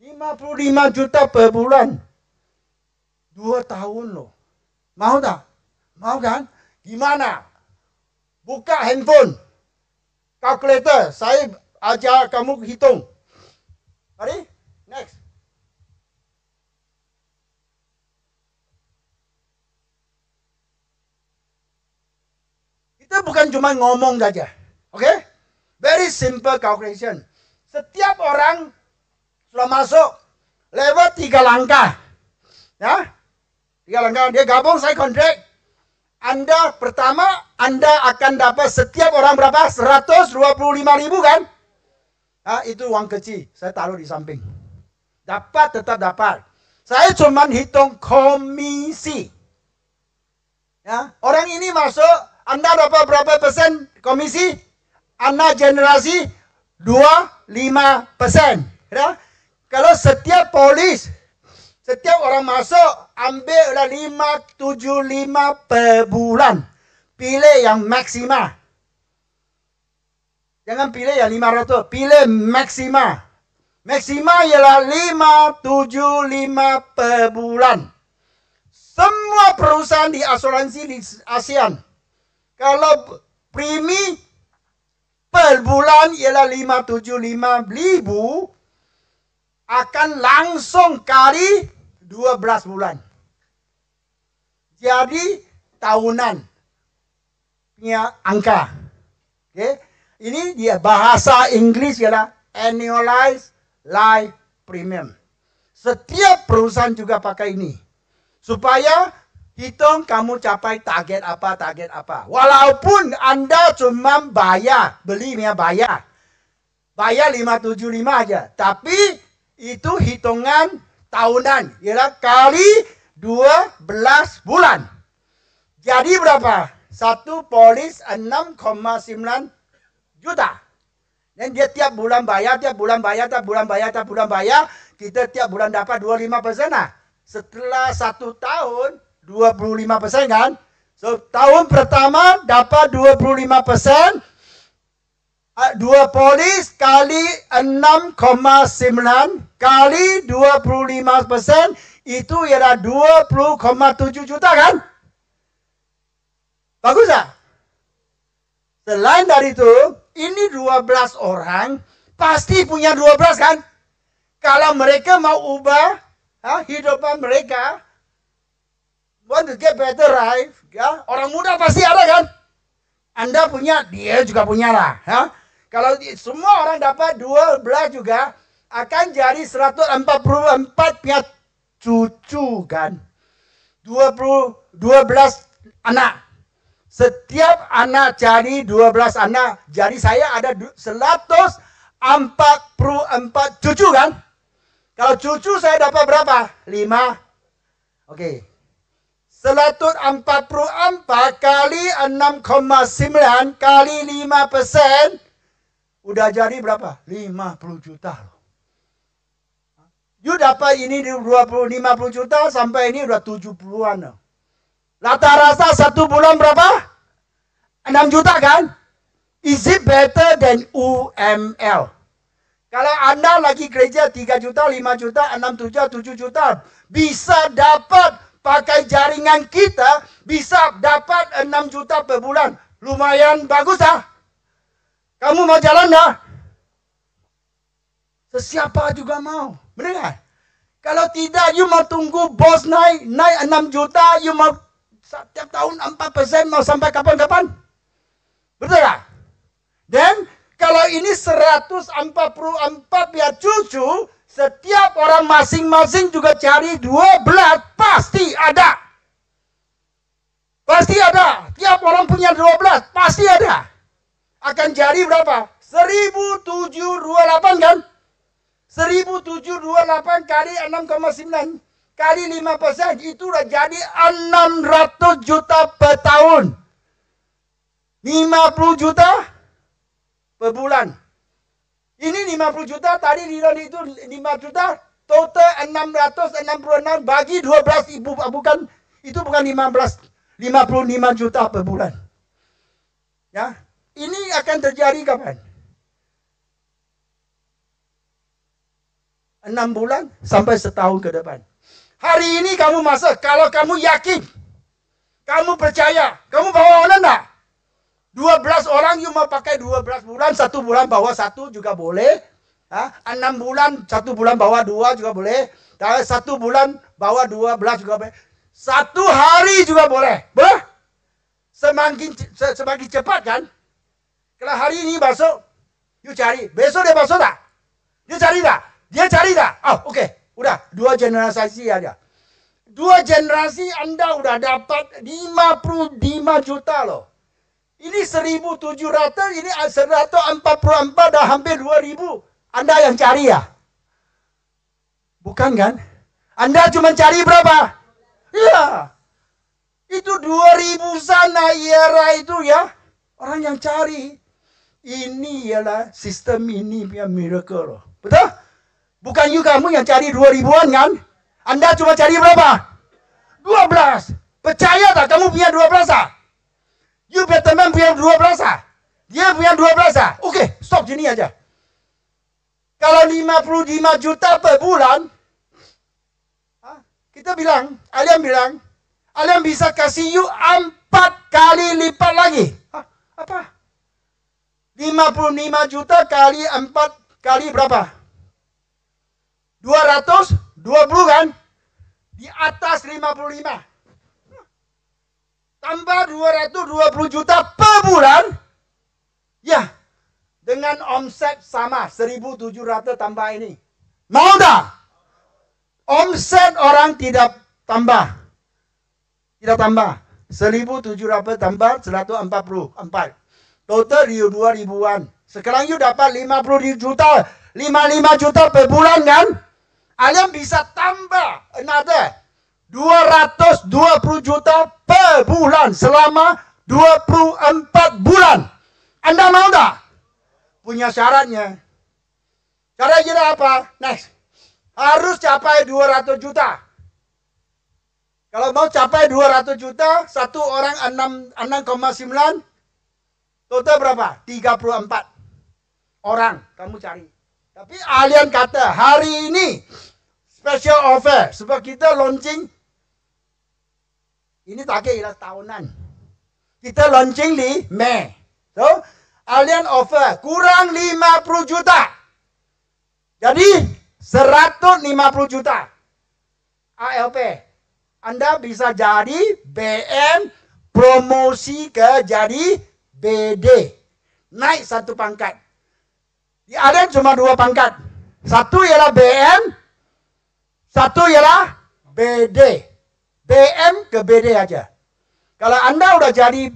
55 juta per bulan. 2 tahun loh. Mau tak? Mau kan? Gimana? Buka handphone. Calculator. Saya ajar kamu hitung. Mari, next. Kita bukan cuma ngomong saja. Oke? Okay? Very simple calculation. Setiap orang sudah masuk lewat 3 langkah. Ya? 3 langkah. Dia gabung, saya kontrak. Anda pertama, Anda akan dapat setiap orang berapa? 125.000 kan? Nah, itu uang kecil, saya taruh di samping. Dapat, tetap dapat. Saya cuma hitung komisi. Ya, orang ini masuk, Anda dapat berapa persen komisi? Anda generasi 25%. Ya? Kalau setiap polis, setiap orang masuk, ambillah 575 per bulan. Pilih yang maksima. Jangan pilih yang 500, pilih maksima. Maksima ialah 575 per bulan. Semua perusahaan di asuransi di ASEAN, kalau premi per bulan ialah 575.000, akan langsung kali 12 bulan. Jadi tahunan punya angka. Okay? Ini dia bahasa Inggris ialah annualized life premium. Setiap perusahaan juga pakai ini. Supaya hitung kamu capai target apa. Walaupun Anda cuma bayar, belinya bayar. Bayar 575 aja. Tapi itu hitungan tahunan. Ialah kali 12 bulan. Jadi berapa? Satu polis 6,9 juta. Dan dia tiap bulan bayar. Kita tiap bulan dapat 25% lah. Setelah 1 tahun, 25% kan? So, tahun pertama dapat 25%. 2 polis kali 6,9 kali 25%. Itu ialah 20,7 juta kan? Bagus tak? Selain dari itu, ini 12 orang pasti punya 12 kan? Kalau mereka mau ubah hidupan mereka, want to get better life, ya, orang muda pasti ada kan? Anda punya, dia juga punya lah. Ya? Kalau semua orang dapat 12 juga, akan jadi 144 punya cucu kan? 12 anak. Setiap anak jadi 12 anak. Jadi saya ada 144 cucu kan? Kalau cucu saya dapat berapa? 5. Oke. 144 kali 6,9 kali 5%. Udah jadi berapa? 50 juta. You dapat ini 50 juta sampai ini udah 70-an. Rata-rata 1 bulan berapa? 6 juta kan? Is it better than UML? Kalau Anda lagi kerja 3 juta, 5 juta, 6 juta, 7 juta, bisa dapat pakai jaringan kita, bisa dapat 6 juta per bulan. Lumayan bagus ah. Kamu mau jalan dah? Sesiapa juga mau. Benar? Kalau tidak, you mau tunggu bos naik 6 juta, you mau setiap tahun 4% mau sampai kapan-kapan? Betul tak? Dan kalau ini 144 biar cucu, setiap orang masing-masing juga cari 12, pasti ada. Pasti ada. Tiap orang punya 12. Pasti ada. Akan jadi berapa? 1728 kan? 1728 kali 6,9 kali 5% itu udah jadi 600 juta per tahun. 50 juta per bulan. Ini 50 juta, tadi itu 5 juta, total 666 bagi 12 ibu, bukan, itu bukan 55 juta per bulan. Ya, ini akan terjadi kapan? 6 bulan sampai setahun ke depan. Hari ini kamu masuk, kalau kamu yakin, kamu percaya, kamu bawa orang enggak? 12 orang you mau pakai 12 bulan, 1 bulan bawa 1 juga boleh. 6 bulan, 1 bulan bawa 2 juga boleh. 1 bulan bawa 12 juga boleh. 1 hari juga boleh. Boleh? Semakin cepat kan? Kalau hari ini masuk, you cari. Besok dia masuk tak? Dia cari tak? Dia cari tak? Oh, oke. Udah, 2 generasi aja. 2 generasi Anda udah dapat 55 juta loh. Ini 1.700, ini 144, dah hampir 2.000. Anda yang cari ya? Bukan kan? Anda cuma cari berapa? Iya. Itu 2.000 sana era itu ya. Orang yang cari. Ini ialah sistem ini punya miracle loh. Betul? Bukan you kamu yang cari 2.000-an kan? Anda cuma cari berapa? 12. Percaya tak kamu punya 12 tak? You punya teman punya 12 ah? Dia punya 12 ah? Oke, stop sini aja. Kalau 55 juta per bulan, kita bilang, Alian bisa kasih you 4 kali lipat lagi. Apa? 55 juta kali 4 kali berapa? 220 kan? Di atas 55. Tambah 220 juta per bulan. Ya. Dengan omset sama. 1.700 tambah ini. Mau tak? Omset orang tidak tambah. Tidak tambah. 1.700 tambah 144. Total 2.000-an. Sekarang you dapat 50 juta. 55 juta per bulan kan? Kalian bisa tambah another 220 juta per bulan selama 24 bulan. Anda mau tak? Punya syaratnya. Syaratnya apa? Next. Harus capai 200 juta. Kalau mau capai 200 juta, satu orang 6,9. Total berapa? 34 orang kamu cari. Tapi Alian kata hari ini special offer. Sebab kita launching. Ini tak kira tahunan. Kita launching di Mei. So, Alian offer kurang 50 juta. Jadi 150 juta. ALP. Anda bisa jadi BM promosi ke jadi BD. Naik 1 pangkat. Di Alian cuma 2 pangkat. Satu ialah BM. Satu ialah BD. BM ke BD aja. Kalau Anda udah jadi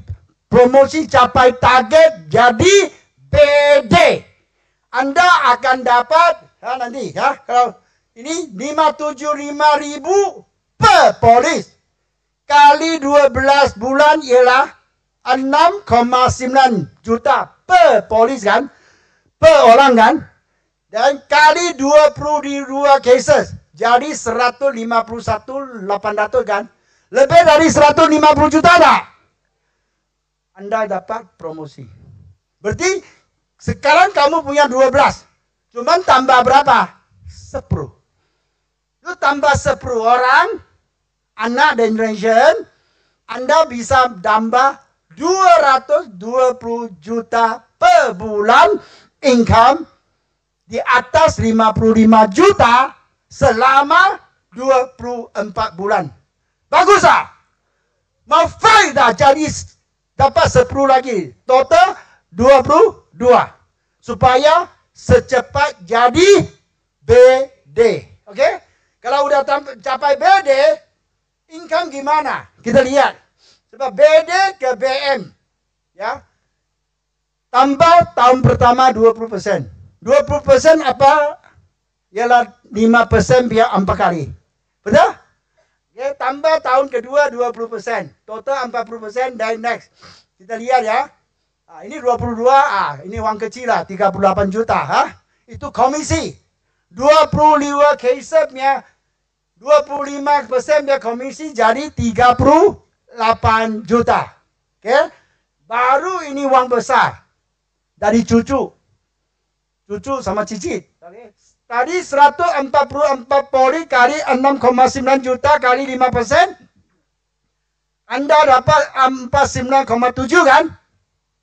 promosi capai target jadi BD, Anda akan dapat nanti ya, kalau ini 575.000 per polis kali 12 bulan ialah 6,9 juta per polis kan, per orang kan, dan kali 22 cases jadi 151.800 kan? Lebih dari 150 juta tak? Anda dapat promosi. Berarti sekarang kamu punya 12. Cuman tambah berapa? 10. Lu tambah 10 orang, anak generation, Anda bisa tambah 220 juta per bulan income di atas 55 juta selama 24 bulan. Bagus tak? Mau fight dah jadi dapat 10 lagi. Total 22. Supaya secepat jadi BD. Oke? Kalau udah capai BD, income gimana? Kita lihat. Sebab BD ke BM. Ya. Tambah tahun pertama 20%. 20% apa? Ialah 5% biar 4 kali. Betul? Ya, tambah tahun kedua 20%. Total 40% dan next. Kita lihat ya. Ini 22, ini uang kecil lah, 38 juta. Itu komisi. 25 cases-nya, 25% komisi jadi 38 juta. Okay? Baru ini uang besar. Dari cucu. Cucu sama cicit. Tadi 144 poli kali 6,9 juta kali 5%. Anda dapat 49,7 kan?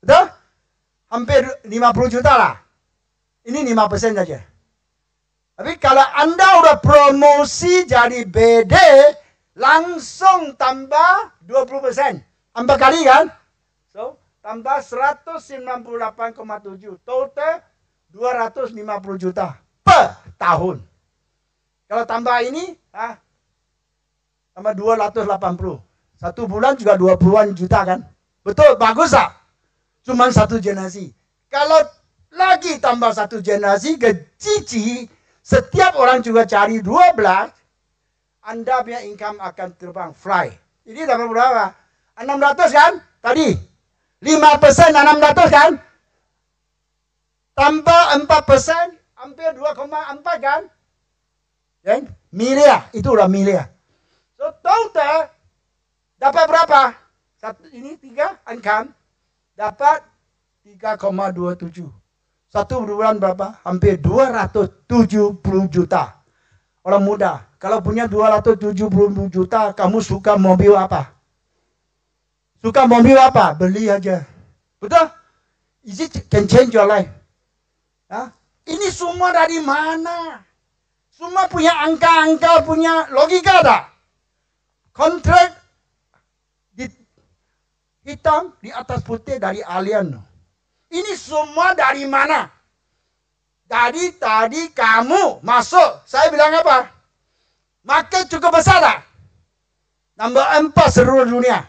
Betul? Hampir 50 juta lah. Ini 5% saja. Tapi kalau Anda udah promosi jadi BD, langsung tambah 20%. 4 kali kan? So, tambah 198,7. Total 250 juta per tahun. Kalau tambah ini, tambah 280. Satu bulan juga 20-an juta kan? Betul, bagus tak? Cuma satu generasi. Kalau lagi tambah satu generasi ke cici, setiap orang juga cari 12, Anda punya income akan terbang, fly. Ini dapat berapa? 600 kan? Tadi. 5% 600 kan? Tambah 4%, hampir 2,4 kan? Ya, miliar. Itu udah miliar. So, total dapat berapa? Ini 3 income. Dapat 3,27. Satu bulan berapa? Hampir 270 juta. Orang muda. Kalau punya 270 juta, kamu suka mobil apa? Suka mobil apa? Beli aja. Betul? Is it can change your life? Ini semua dari mana? Semua punya angka-angka, punya logika tak? Kontrak hitam di atas putih dari alien. Ini semua dari mana? Dari tadi kamu masuk. Saya bilang apa? Market cukup besar tak? Nombor 4 seluruh dunia.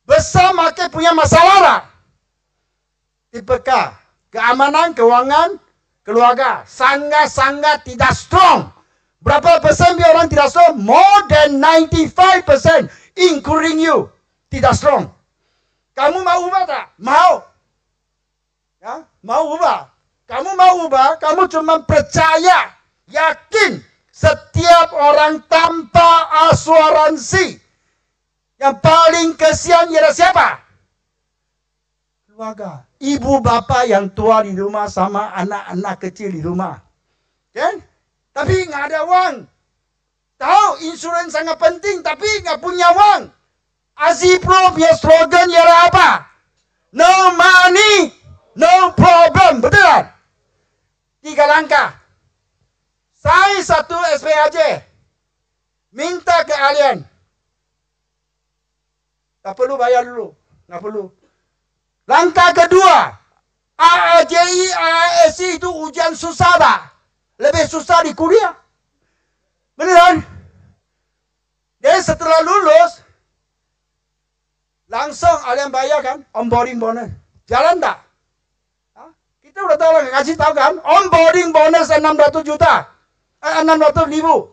Besar market punya masalah tak? Tipe K. Keamanan, keuangan, keluarga. Sangat-sangat tidak strong. Berapa persen biar orang tidak strong? More than 95%. Including you. Tidak strong. Kamu mau ubah tak? Mau. Ya, mau ubah. Kamu mau ubah, kamu cuma percaya, yakin setiap orang tanpa asuransi. Yang paling kesian ialah siapa? Keluarga. Ibu bapa yang tua di rumah sama anak-anak kecil di rumah. Kan? Tapi nggak ada uang. Tahu insurans sangat penting, tapi nggak punya uang. AsiPro punya slogan ialah apa? No money, no problem. Betul kan? 3 langkah. Saya satu SPAJ. Minta ke kalian. Tak perlu bayar dulu. Tak perlu. Langkah kedua. AAJI, AASI itu ujian susah tak? Lebih susah di kuliah. Benar kan? Jadi setelah lulus, langsung kalian bayar kan? Onboarding bonus. Jalan tak? Kita udah tahu lah, kasih tahu kan? Onboarding bonus 600 juta. 600 ribu.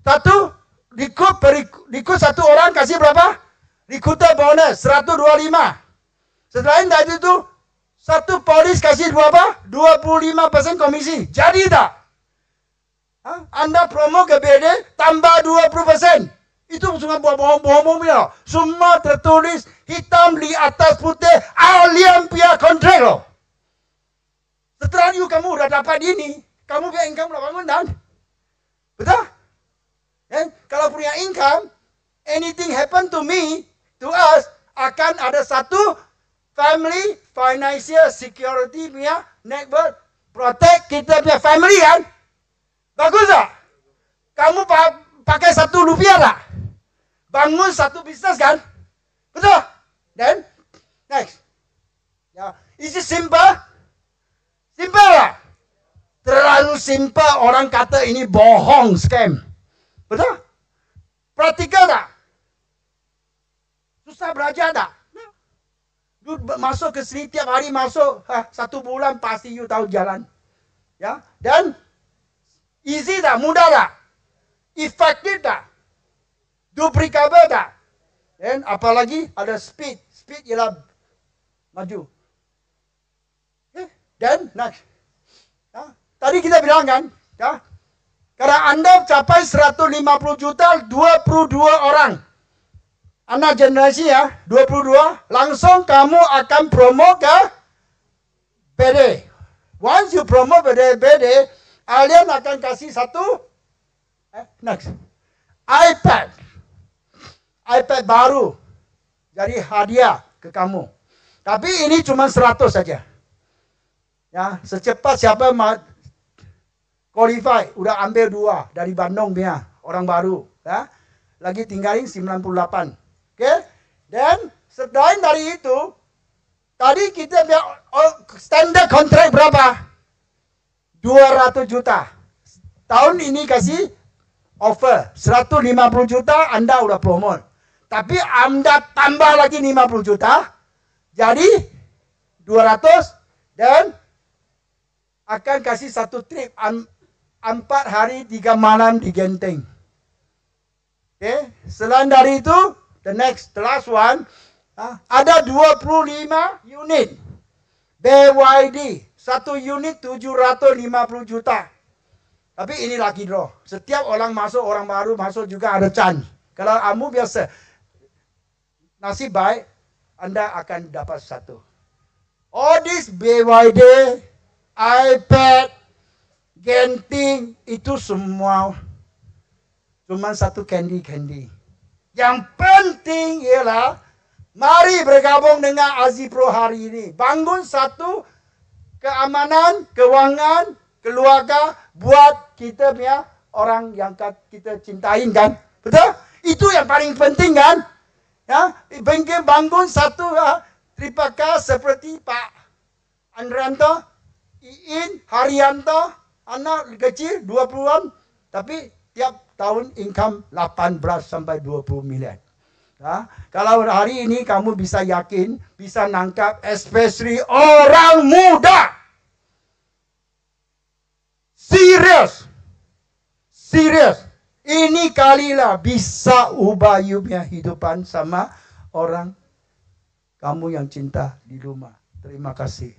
Satu, ikut satu orang kasih berapa? Recruiter bonus 125. Setelah itu, satu polis kasih berapa? 25% komisi. Jadi tak? Anda promo ke BD, tambah 20%. Itu semua bohong-bohong ya. Semua tertulis hitam di atas putih. Alien punya kontrak loh. Setelah itu kamu udah dapat ini, kamu punya income lah bangun dan. Betul? Kalau punya income, anything happen to me, to us, akan ada satu family financial security punya network protect kita punya family kan? Bagus tak? Kamu pakai 1 rupiah tak? Bangun satu bisnes kan? Betul? Then, next. Ya, is it simple? Simple lah. Terlalu simple, orang kata ini bohong, scam. Betul? Praktikal tak? Susah belajar tak? You masuk ke sini tiap hari masuk, 1 bulan pasti you tahu jalan. Ya, dan easy tak? Mudah tak? Efektif tak? Duplicable tak? Dan apalagi ada speed. Speed ialah maju. Dan next. Ya, tadi kita bilang kan, ya, kalau Anda capai 150 juta, 22 orang. Anak generasi ya, 22, langsung kamu akan promo ke BD. Once you promo BD, kalian akan kasih satu, next, iPad baru. Jadi hadiah ke kamu. Tapi ini cuma 100 saja. Ya, secepat siapa qualify, udah ambil 2 dari Bandung punya orang baru, ya. Lagi tinggalin 98. Oke? Dan selain dari itu, tadi kita punya standar kontrak berapa? 200 juta. Tahun ini kasih offer 150 juta, Anda udah promote. Tapi Anda tambah lagi 50 juta, jadi 200 dan akan kasih satu trip 4 hari 3 malam di Genting. Okay. Selain dari itu, the last one, ada 25 unit BYD, 1 unit 750 juta. Tapi ini lucky draw. Setiap orang masuk, orang baru masuk juga ada chance. Kalau kamu biasa nasib baik, Anda akan dapat 1. All this BYD, iPad, Genting, itu semua cuma satu candy. Yang penting ialah mari bergabung dengan AZPRO hari ini. Bangun satu keamanan, keuangan, keluarga buat kita punya orang yang kita cintain kan. Betul? Itu yang paling penting kan. Ya, bangun satu tripaka seperti Pak Andrianto, Iin, Haryanto, anak kecil 20-an, tapi tiap tahun income 18 sampai 20 miliar. Ya, kalau hari ini kamu bisa yakin, bisa nangkap, especially orang muda. Serius. Ini kalilah bisa ubah you punya hidupan sama orang kamu yang cinta di rumah. Terima kasih.